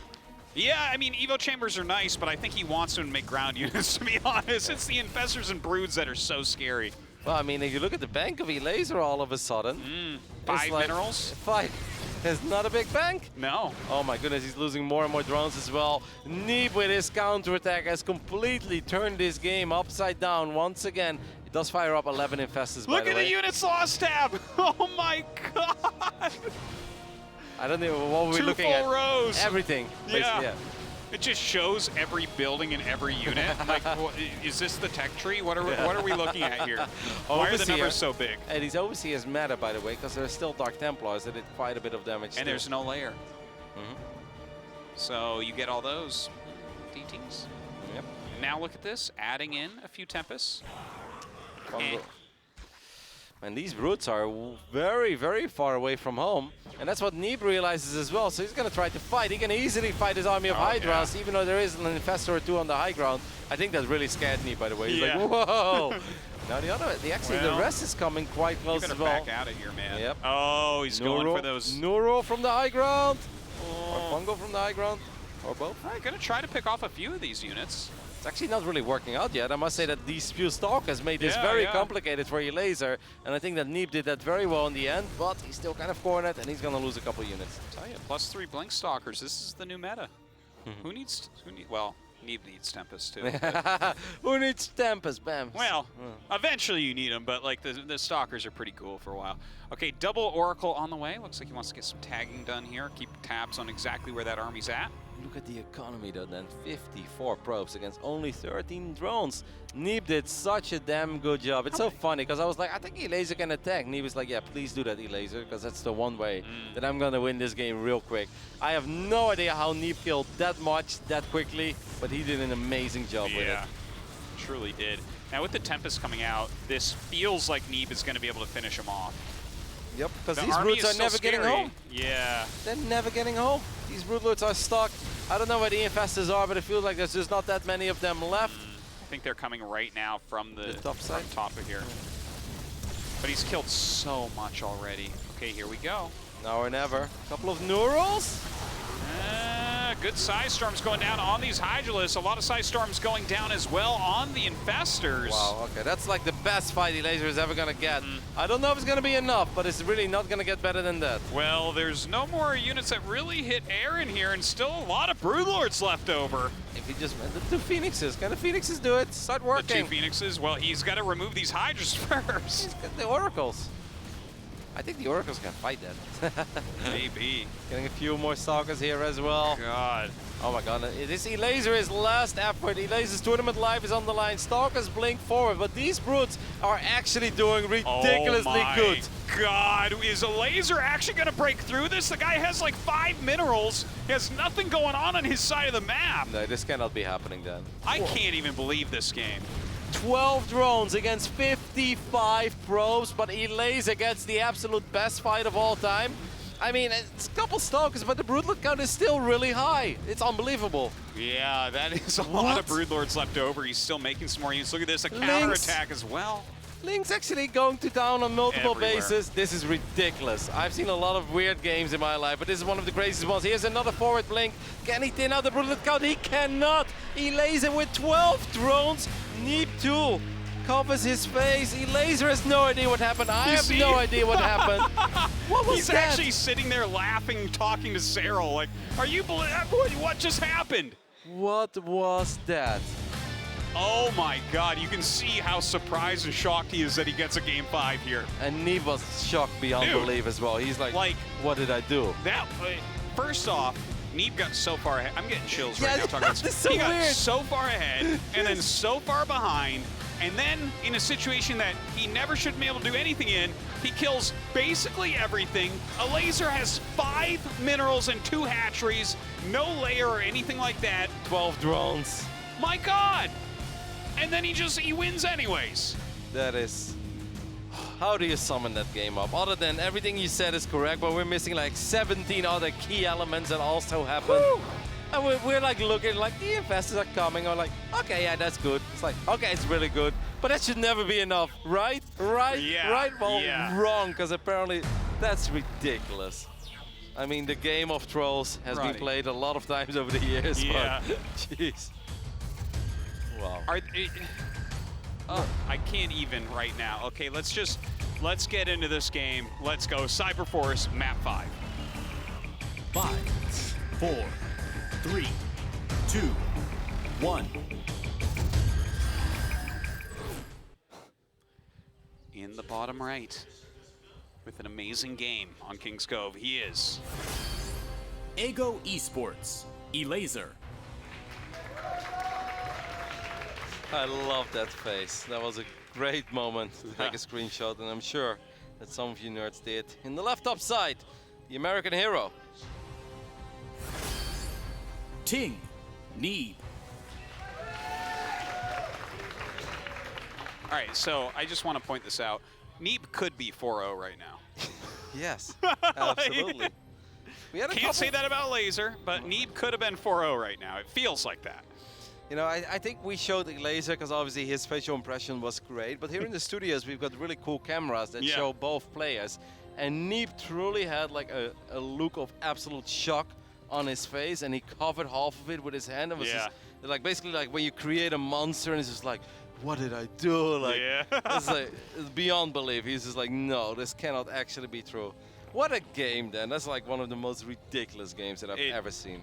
Speaker 3: Yeah, I mean, Evo Chambers are nice, but I think he wants to make ground units, to be honest. It's the infestors and broods that are so scary.
Speaker 4: Well, I mean, if you look at the bank of Elazer all of a sudden.
Speaker 3: 5 minerals?
Speaker 4: 5. It's not a big bank.
Speaker 3: No.
Speaker 4: Oh my goodness, he's losing more and more drones as well. Neeb with his counterattack has completely turned this game upside down once again. It does fire up 11 infestors, by the way.
Speaker 3: Look at the units lost tab! Oh my God!
Speaker 4: I don't know what we're
Speaker 3: 2
Speaker 4: looking
Speaker 3: full
Speaker 4: at.
Speaker 3: rows.
Speaker 4: Everything. basically,
Speaker 3: Yeah. It just shows every building in every unit. Like, is this the tech tree? What are we looking at here? Why are the numbers so big?
Speaker 4: And these overseers matter, by the way, because there's still Dark Templars that did quite a bit of damage.
Speaker 3: And there's no layer.
Speaker 4: Mm-hmm.
Speaker 3: So you get all those DTs.
Speaker 4: Yep.
Speaker 3: Now look at this, adding in a few Tempests.
Speaker 4: And these brutes are very, very far away from home. And that's what Neeb realizes as well. So he's going to try to fight. He can easily fight his army of Hydras, even though there is an Infestor or two on the high ground. I think that really scared Neeb, by the way. He's like, whoa! Now the rest is coming quite close as well.
Speaker 3: Back out of here, man.
Speaker 4: Yep.
Speaker 3: Oh, he's going for those.
Speaker 4: Neuro from the high ground. Or Fungo from the high ground. Or both.
Speaker 3: All right, going to try to pick off a few of these units.
Speaker 4: It's actually not really working out yet. I must say that these few Stalkers made this very complicated for Elazer, and I think that Neeb did that very well in the end, but he's still kind of cornered, and he's going to lose a couple units.
Speaker 3: I tell you, +3 Blink Stalkers. This is the new meta. Well, Neeb needs Tempest too.
Speaker 4: Who needs Tempest? Bam.
Speaker 3: Well, eventually you need them, but like the Stalkers are pretty cool for a while. Okay, double Oracle on the way. Looks like he wants to get some tagging done here. Keep tabs on exactly where that army's at.
Speaker 4: Look at the economy though, then 54 probes against only 13 drones. Neeb did such a damn good job. It's so funny because I was like, I think Elazer can attack. Neeb was like, yeah, please do that, Elazer, because that's the one way that I'm gonna win this game real quick. I have no idea how Neeb killed that much that quickly, but he did an amazing job with it.
Speaker 3: Yeah, truly did. Now with the Tempest coming out, this feels like Neeb is gonna be able to finish him off.
Speaker 4: Yep, because these brutes are never getting home.
Speaker 3: Yeah.
Speaker 4: They're never getting home. These brute lords are stuck. I don't know where the infestors are, but it feels like there's just not that many of them left.
Speaker 3: I think they're coming right now from the
Speaker 4: top side.
Speaker 3: Top of here. But he's killed so much already. Okay, here we go.
Speaker 4: Now or never. Couple of Neurals.
Speaker 3: Good Psy Storms going down on these Hydralisks. A lot of Psy Storms going down as well on the Infestors.
Speaker 4: Wow, okay, that's like the best fight Elazer is ever gonna get. I don't know if it's gonna be enough, but it's really not gonna get better than that.
Speaker 3: Well, there's no more units that really hit air in here, and still a lot of Broodlords left over.
Speaker 4: If he just the 2 Phoenixes, can the Phoenixes do it? Start working.
Speaker 3: The 2 Phoenixes, well, he's got to remove these Hydras first.
Speaker 4: He's got the Oracles. I think the Oracles can fight that.
Speaker 3: Maybe.
Speaker 4: Getting a few more Stalkers here as well.
Speaker 3: God.
Speaker 4: Oh my god, this Elazer is last effort. Elazer's tournament life is on the line. Stalkers blink forward, but these brutes are actually doing ridiculously good.
Speaker 3: God, is Elazer actually going to break through this? The guy has like 5 minerals. He has nothing going on his side of the map.
Speaker 4: No, this cannot be happening then.
Speaker 3: I can't even believe this game.
Speaker 4: 12 drones against 55 probes, but Elazer gets the absolute best fight of all time. I mean, it's a couple Stalkers, but the Broodlord count is still really high. It's unbelievable.
Speaker 3: Yeah, that is a lot of Broodlords left over. He's still making some more units. Look at this, a counterattack as well.
Speaker 4: Link's actually going to down on multiple bases. This is ridiculous. I've seen a lot of weird games in my life, but this is one of the craziest ones. Here's another forward blink. Can he thin out the Broodlord count? He cannot. Elazer with 12 drones. Neeb 2 covers his face. Elazer has no idea what happened. I have no idea what happened. What was
Speaker 3: He's
Speaker 4: that?
Speaker 3: actually sitting there laughing, talking to Serral. Like, are you what just happened?
Speaker 4: What was that?
Speaker 3: Oh my God, you can see how surprised and shocked he is that he gets a Game 5 here.
Speaker 4: And Neeb was shocked beyond belief as well. He's like, what did I do?
Speaker 3: That, first off, Neeb got so far ahead. I'm getting chills right now talking about this.
Speaker 4: So
Speaker 3: he got
Speaker 4: weird.
Speaker 3: so far ahead and then so far behind. And then in a situation that he never should be able to do anything in, he kills basically everything. Elazer has 5 minerals and 2 hatcheries, no layer or anything like that.
Speaker 4: 12 drones.
Speaker 3: My God! And then he wins anyways.
Speaker 4: That is... How do you summon that game up? Other than everything you said is correct, but we're missing like 17 other key elements that also happen. Woo! And we're like looking like the Infestors are coming. Or like, okay, yeah, that's good. It's like, okay, it's really good. But that should never be enough, right? Right?
Speaker 3: Yeah,
Speaker 4: right? Well,
Speaker 3: yeah.
Speaker 4: wrong, because apparently that's ridiculous. I mean, the game of trolls has been played a lot of times over the years, but jeez. Wow.
Speaker 3: I can't even right now. Okay, let's get into this game. Let's go. Cyberforce, map 5.
Speaker 2: 5, 4, 3, 2, 1.
Speaker 3: In the bottom right, with an amazing game on King's Cove, he is
Speaker 2: Ego Esports, Elazer.
Speaker 4: I love that face. That was a great moment to take a screenshot, and I'm sure that some of you nerds did. In the left top side, the American hero.
Speaker 2: Ting, Neeb.
Speaker 3: All right, so I just want to point this out. Neeb could be 4-0 right now.
Speaker 4: Yes, absolutely. We had a
Speaker 3: Can't say that about Elazer, but Neeb could have been 4-0 right now. It feels like that.
Speaker 4: You know, I think we showed Elazer because obviously his facial impression was great. But here in the studios, we've got really cool cameras that show both players. And Neeb truly had like a look of absolute shock on his face, and he covered half of it with his hand. It was just, like basically like when you create a monster and it's just like, what did I do? Like, it's like it's beyond belief. He's just like, no, this cannot actually be true. What a game, then. That's like one of the most ridiculous games that I've ever seen.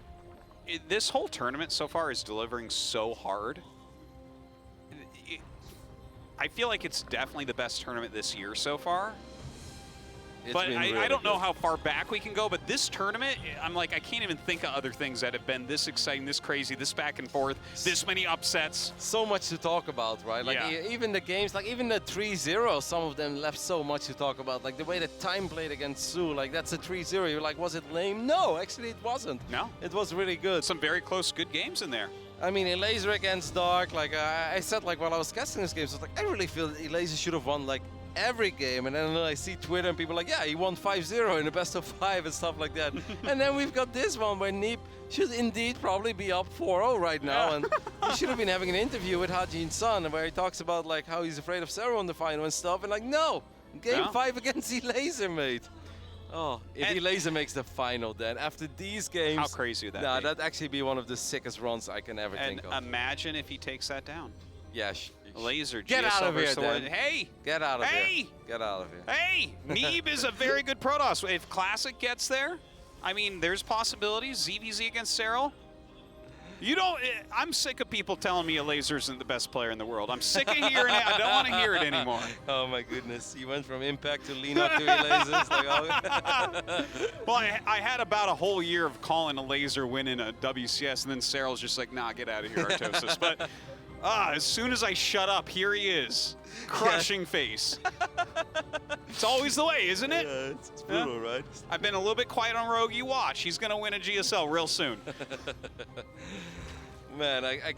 Speaker 3: This whole tournament so far is delivering so hard. I feel like it's definitely the best tournament this year so far. But I don't know how far back we can go, but this tournament, I'm like, I can't even think of other things that have been this exciting, this crazy, this back and forth, this many upsets.
Speaker 4: So much to talk about, right? Like even the games, like even the 3-0, some of them left so much to talk about. Like the way that Time played against Su, like that's a 3-0. You're like, was it lame? No, actually it wasn't.
Speaker 3: No?
Speaker 4: It was really good.
Speaker 3: Some very close, good games in there.
Speaker 4: I mean, Elazer against Dark, like I said, like while I was casting this game, so I was like, I really feel that Elazer should have won like every game. And then I see Twitter and people are like, yeah, he won 5-0 in the best of 5 and stuff like that. And then we've got this one where Neeb should indeed probably be up 4-0 right now. And he should have been having an interview with Hajin's son where he talks about like how he's afraid of Serral in the final and stuff. And like, no, game 5 against Elazer, mate. Oh, if Elazer makes the final, then after these games,
Speaker 3: how crazy would that be?
Speaker 4: That'd actually be one of the sickest runs I can ever think of.
Speaker 3: Imagine if he takes that down.
Speaker 4: Yeah,
Speaker 3: Elazer,
Speaker 4: get
Speaker 3: GSL
Speaker 4: out of here, then.
Speaker 3: Hey!
Speaker 4: Get out of here. Get out of here.
Speaker 3: Hey! Neeb is a very good Protoss. If Classic gets there, I mean, there's possibilities. ZVZ against Serral. You don't. I'm sick of people telling me Elazer isn't the best player in the world. I'm sick of hearing it. I don't want to hear it anymore.
Speaker 4: Oh my goodness! You went from Impact to Lena to Elazer. It's like, oh.
Speaker 3: Well, I had about a whole year of calling Elazer winning a WCS, and then Serral's just like, nah, get out of here, Artosis. But as soon as I shut up, here he is, crushing face. It's always the way, isn't it?
Speaker 4: Yeah, it's brutal, right?
Speaker 3: I've been a little bit quiet on Rogue. You watch. He's going to win a GSL real soon.
Speaker 4: Man, I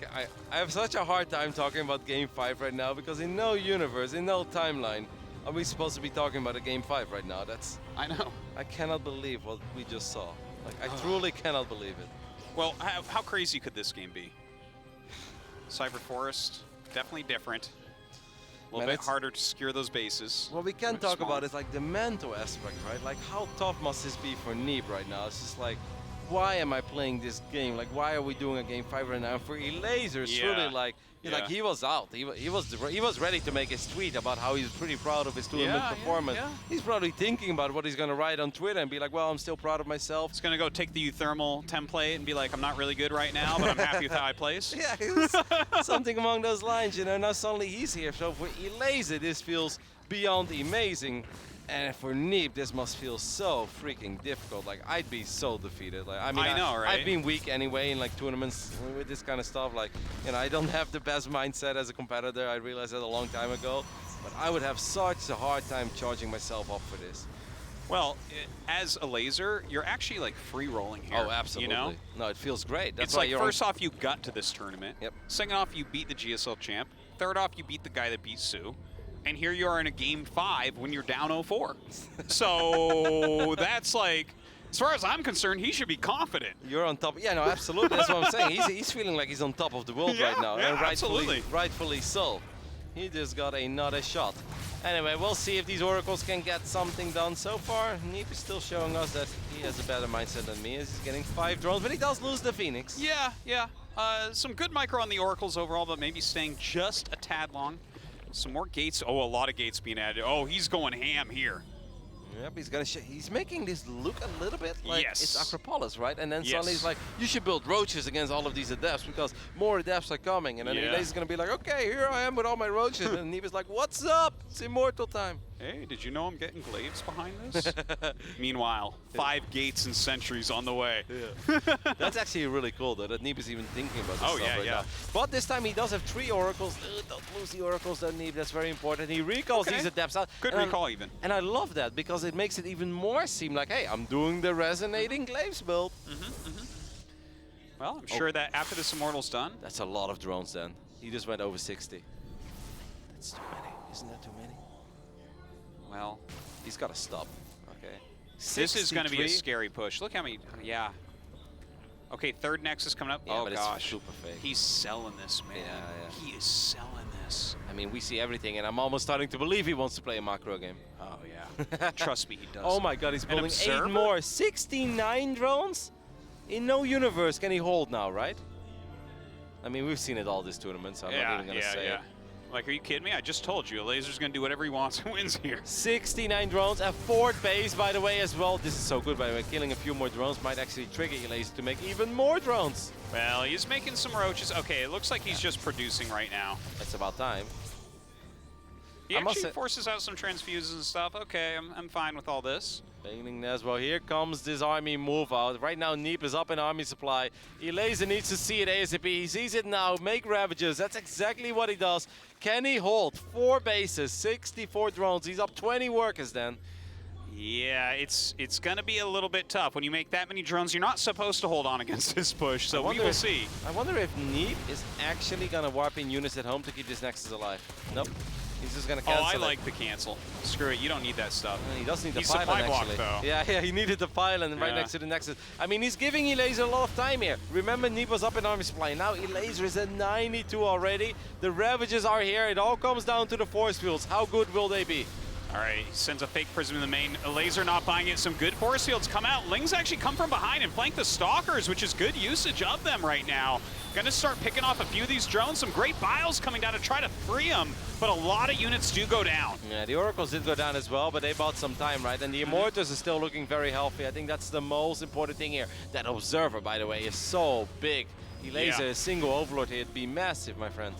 Speaker 4: have such a hard time talking about Game 5 right now because in no universe, in no timeline, are we supposed to be talking about a Game 5 right now.
Speaker 3: I know.
Speaker 4: I cannot believe what we just saw. Like, I truly cannot believe it.
Speaker 3: Well, how crazy could this game be? Cyber Forest, definitely different. A little bit harder to secure those bases.
Speaker 4: What we can talk about is like the mental aspect, right? Like how tough must this be for Neeb right now? It's just like, why am I playing this game? Like, why are we doing a Game 5 right now? For Elazer, it's really like, like he was out. He was ready to make his tweet about how he's pretty proud of his tournament performance. He's probably thinking about what he's gonna write on Twitter and be like, well, I'm still proud of myself.
Speaker 3: He's gonna go take the thermal template and be like, I'm not really good right now, but I'm happy with how I place.
Speaker 4: Yeah, it was something along those lines, you know. Now suddenly he's here. So for Elazer, this feels beyond amazing. And for Neeb, this must feel so freaking difficult. Like, I'd be so defeated. Like, I mean,
Speaker 3: I know, right?
Speaker 4: I've been weak anyway in like tournaments with this kind of stuff. Like, you know, I don't have the best mindset as a competitor. I realized that a long time ago. But I would have such a hard time charging myself up for this.
Speaker 3: Well, as Elazer, you're actually like free rolling here.
Speaker 4: Oh, absolutely.
Speaker 3: You know?
Speaker 4: No, it feels great. That's
Speaker 3: it's
Speaker 4: why
Speaker 3: like first off, you got to this tournament.
Speaker 4: Yep.
Speaker 3: Second off, you beat the GSL champ. Third off, you beat the guy that beat Su. And here you are in a Game 5 when you're down 0-4. So that's like, as far as I'm concerned, he should be confident.
Speaker 4: You're on top. Yeah, no, absolutely. That's what I'm saying. He's feeling like he's on top of the world right now.
Speaker 3: Yeah,
Speaker 4: and rightfully so. He just got another shot. Anyway, we'll see if these Oracles can get something done. So far, Neeb is still showing us that he has a better mindset than me. He's getting 5 drones, but he does lose the Phoenix.
Speaker 3: Yeah. Some good micro on the Oracles overall, but maybe staying just a tad long. Some more gates. Oh, a lot of gates being added. Oh, he's going ham here.
Speaker 4: Yep, he's making this look a little bit like it's Acropolis, right? And then suddenly he's like, you should build roaches against all of these adepts because more adepts are coming. And then Elazer's going to be like, okay, here I am with all my roaches. And Neeb is like, what's up? It's immortal time.
Speaker 3: Hey, did you know I'm getting glaives behind this? Meanwhile, 5 gates and sentries on the way.
Speaker 4: That's actually really cool, though, that Neeb is even thinking about this
Speaker 3: Oh,
Speaker 4: stuff
Speaker 3: yeah,
Speaker 4: right
Speaker 3: yeah.
Speaker 4: now. But this time he does have 3 oracles. Don't lose the oracles, though, Neeb. That's very important. He recalls
Speaker 3: Okay.
Speaker 4: these adepts out.
Speaker 3: Good
Speaker 4: And
Speaker 3: recall, even.
Speaker 4: And I love that, because it makes it even more seem like, hey, I'm doing the resonating glaives build.
Speaker 3: Well, I'm sure that after this Immortal's done,
Speaker 4: That's a lot of drones, then. He just went over 60. That's too many. Isn't that too many?
Speaker 3: well,
Speaker 4: He's got to stop. Okay.
Speaker 3: this is going to be a
Speaker 4: 63?
Speaker 3: scary push. Look how many, yeah. Okay, 3rd Nexus coming up.
Speaker 4: Yeah,
Speaker 3: oh,
Speaker 4: but it's
Speaker 3: gosh.
Speaker 4: super fake.
Speaker 3: He's selling this, man.
Speaker 4: Yeah.
Speaker 3: He is selling this.
Speaker 4: I mean, we see everything, and I'm almost starting to believe he wants to play a macro game.
Speaker 3: Oh, yeah. Trust me, he does.
Speaker 4: Oh my god, he's building 8
Speaker 3: observer?
Speaker 4: more. 69 drones? In no universe can he hold now, right? I mean, we've seen it all this tournament, so I'm not even going to say it.
Speaker 3: Like, are you kidding me? I just told you, Elazer's going to do whatever he wants and wins here.
Speaker 4: 69 drones, a 4th base, by the way, as well. This is so good, by the way. Killing a few more drones might actually trigger Elazer to make even more drones.
Speaker 3: Well, he's making some roaches. Okay, it looks like he's just producing right now.
Speaker 4: It's about time.
Speaker 3: He
Speaker 4: I must
Speaker 3: actually
Speaker 4: say-
Speaker 3: forces out some transfuses and stuff. Okay, I'm fine with all this.
Speaker 4: Failing as well. Here comes this army move out. Right now, Neeb is up in army supply. Elazer needs to see it ASAP. He sees it now. Make ravages. That's exactly what he does. Can he hold 4 bases, 64 drones? He's up 20 workers then.
Speaker 3: Yeah, it's going to be a little bit tough. When you make that many drones, you're not supposed to hold on against this push, so we will see.
Speaker 4: I wonder if Neeb is actually going to warp in units at home to keep this Nexus alive. Nope. He's just going to cancel
Speaker 3: Oh, I
Speaker 4: it.
Speaker 3: like the cancel. Screw it, you don't need that stuff.
Speaker 4: He does need the
Speaker 3: He's
Speaker 4: pylon,
Speaker 3: supply block,
Speaker 4: actually.
Speaker 3: though.
Speaker 4: Yeah, he needed the pylon right
Speaker 3: Yeah.
Speaker 4: next to the Nexus. I mean, he's giving Elazer a lot of time here. Remember, Neeb was up in army supply. Now Elazer is at 92 already. The Ravages are here. It all comes down to the force fields. How good will they be?
Speaker 3: All right, he sends a fake prism in the main. Elazer not buying it. Some good force fields come out. Lings actually come from behind and flank the Stalkers, which is good usage of them right now. Gonna start picking off a few of these drones. Some great biles coming down to try to free them, but a lot of units do go down.
Speaker 4: Yeah, the Oracles did go down as well, but they bought some time, right? And the Immortals is still looking very healthy. I think that's the most important thing here. That Observer, by the way, is so big. Elazer,
Speaker 3: Yeah.
Speaker 4: a single Overlord here, it'd be massive, my friend.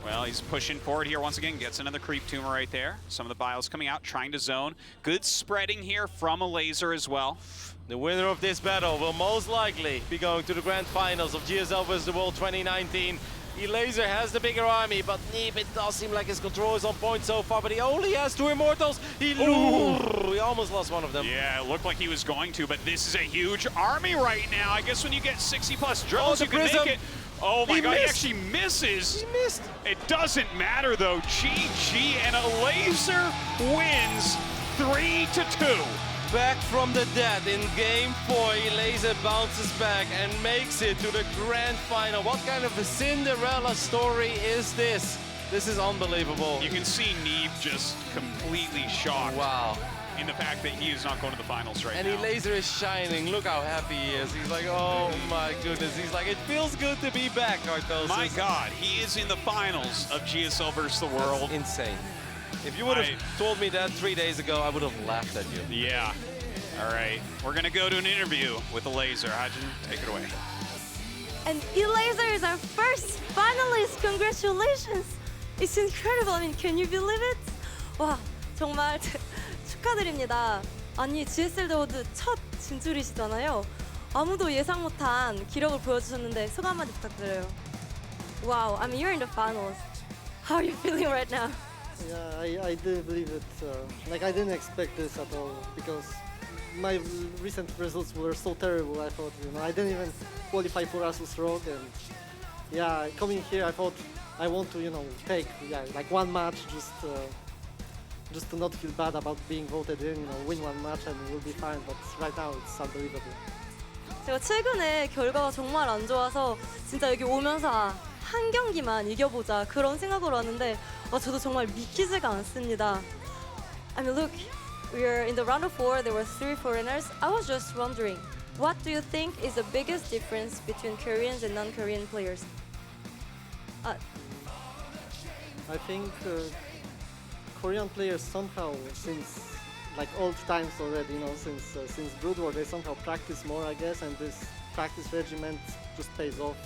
Speaker 3: Well, he's pushing forward here once again, gets another creep tumor right there. Some of the biles coming out, trying to zone. Good spreading here from Elazer as well.
Speaker 4: The winner of this battle will most likely be going to the grand finals of GSL vs. the World 2019. Elazer has the bigger army, but Neeb, it does seem like his control is on point so far, but he only has 2 Immortals. He almost lost one of them.
Speaker 3: Yeah, it looked like he was going to, but this is a huge army right now. I guess when you get 60 plus drills,
Speaker 4: the
Speaker 3: you can make
Speaker 4: prism.
Speaker 3: it. Oh my
Speaker 4: He
Speaker 3: god, he
Speaker 4: missed.
Speaker 3: actually misses.
Speaker 4: He missed.
Speaker 3: It doesn't matter though. GG, and Elazer wins 3-2.
Speaker 4: Back from the dead in game 4, Elazer bounces back and makes it to the grand final. What kind of a Cinderella story is this? This is unbelievable.
Speaker 3: You can see Neeb just completely shocked
Speaker 4: Wow.
Speaker 3: in the fact that he is not going to the finals right
Speaker 4: And
Speaker 3: now.
Speaker 4: Elazer is shining. Look how happy he is. He's like, oh my goodness. He's like, it feels good to be back, Arthos.
Speaker 3: My god, he is in the finals of GSL versus the world.
Speaker 4: Insane. If you would have told me that 3 days ago, I would have laughed at you.
Speaker 3: Yeah. All right, we're gonna go to an interview with Elazer. Hajin, take it away.
Speaker 6: And Elazer is our first finalist. Congratulations! It's incredible. I mean, can you believe it? 와, 정말 축하드립니다. 아니, GSL 대호드 첫 진출이시잖아요. 아무도 예상 못한 기록을 보여주셨는데 소감 한마디 부탁드려요. Wow, I mean, you're in the finals. How are you feeling right now?
Speaker 7: Yeah, I do believe it. Like I didn't expect this at all because my recent results were so terrible. I thought, I didn't even qualify for Asus Rock, and yeah, coming here, I thought I want to, take like one match just to not feel bad about being voted in. Win one match and we'll be fine. But right now, it's unbelievable.
Speaker 6: 제가 최근에 결과가 정말 안 좋아서 진짜 여기 오면서 한 경기만 이겨보자 그런 생각으로 왔는데 저도 정말 믿기지가 않습니다. I mean, look, we're in the round of 4. There were 3 foreigners. I was just wondering, what do you think is the biggest difference between Koreans and non-Korean players?
Speaker 7: I think Korean players somehow, since like old times already, since Brood War, they somehow practice more, I guess, and this practice regiment just pays off.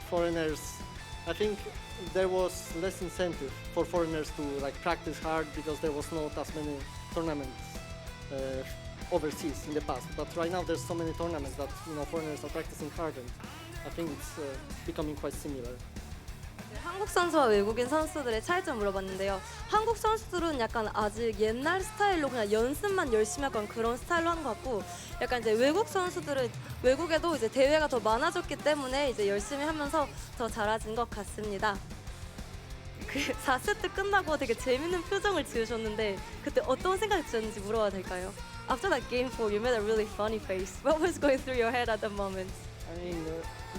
Speaker 7: Foreigners I think there was less incentive for foreigners to like practice hard because there was not as many tournaments overseas in the past. But right now there's so many tournaments that foreigners are practicing hard, and I think it's becoming quite similar.
Speaker 6: 한국 선수와 외국인 선수들의 차이점 물어봤는데요. 한국 선수들은 약간 아직 옛날 스타일로 그냥 연습만 열심히 하고 그런 스타일로 하는 것 같고, 약간 이제 외국 선수들은 외국에도 이제 대회가 더 많아졌기 때문에 이제 열심히 하면서 더 잘해진 것 같습니다. 그 4세트 끝나고 되게 재밌는 표정을 지으셨는데 그때 어떤 생각이 드셨는지 물어봐도 될까요? After that game 4, you made a really funny face. What was going through your head at the moment?
Speaker 7: I mean,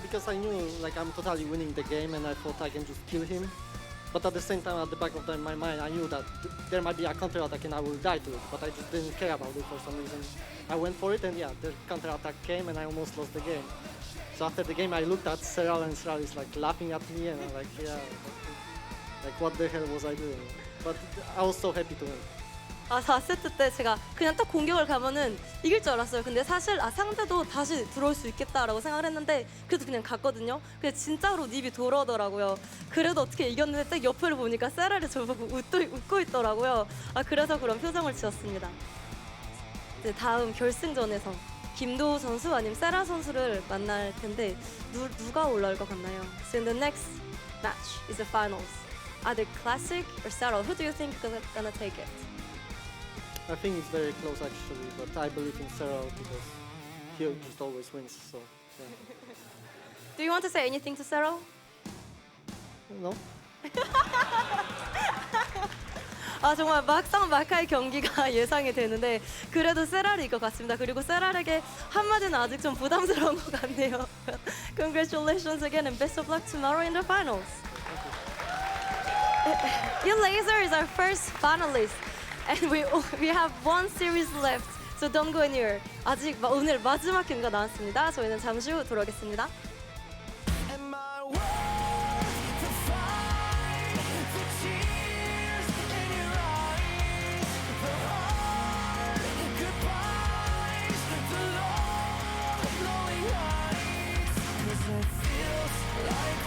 Speaker 7: because I knew like I'm totally winning the game, and I thought I can just kill him. But at the same time, at the back of my mind, I knew that there might be a counter attack and I will die to it. But I just didn't care about it for some reason. I went for it, and yeah, the counter attack came, and I almost lost the game. So after the game, I looked at Serral, and Serral is like laughing at me, and I'm like, yeah, like what the hell was I doing? But I was so happy to win.
Speaker 6: 4세트 때 제가 그냥 딱 공격을 가면은 이길 줄 알았어요. 근데 사실 상대도 다시 들어올 수 있겠다라고 생각을 했는데 그래도 그냥 갔거든요. 근데 진짜로 닙이 돌아오더라고요. 그래도 어떻게 이겼는데 딱 옆을 보니까 세랄이 저보고 웃고 있더라고요. 그래서 그런 표정을 지었습니다. 이제 다음 결승전에서 김도우 선수 아니면 세라 선수를 만날 텐데 누가 올라올 것 같나요? So in the next match is the finals. Either Classic or Serral. Who do you think is gonna take it?
Speaker 7: I think it's very close actually, but I believe in Serral because he just always wins. So, yeah.
Speaker 6: Do you want to say anything to Serral?
Speaker 7: No?
Speaker 6: 정말 막상막하의 경기가 예상이 되는데 그래도 세랄이 이것 같습니다. 그리고 세랄에게 한마디는 아직 좀 부담스러운 것 같네요. Congratulations again and best of luck tomorrow in the finals. Elazer is our first finalist. And we have one series left, so don't go anywhere. 아직 오늘 마지막 경기가 남았습니다. 저희는 잠시 후 돌아오겠습니다.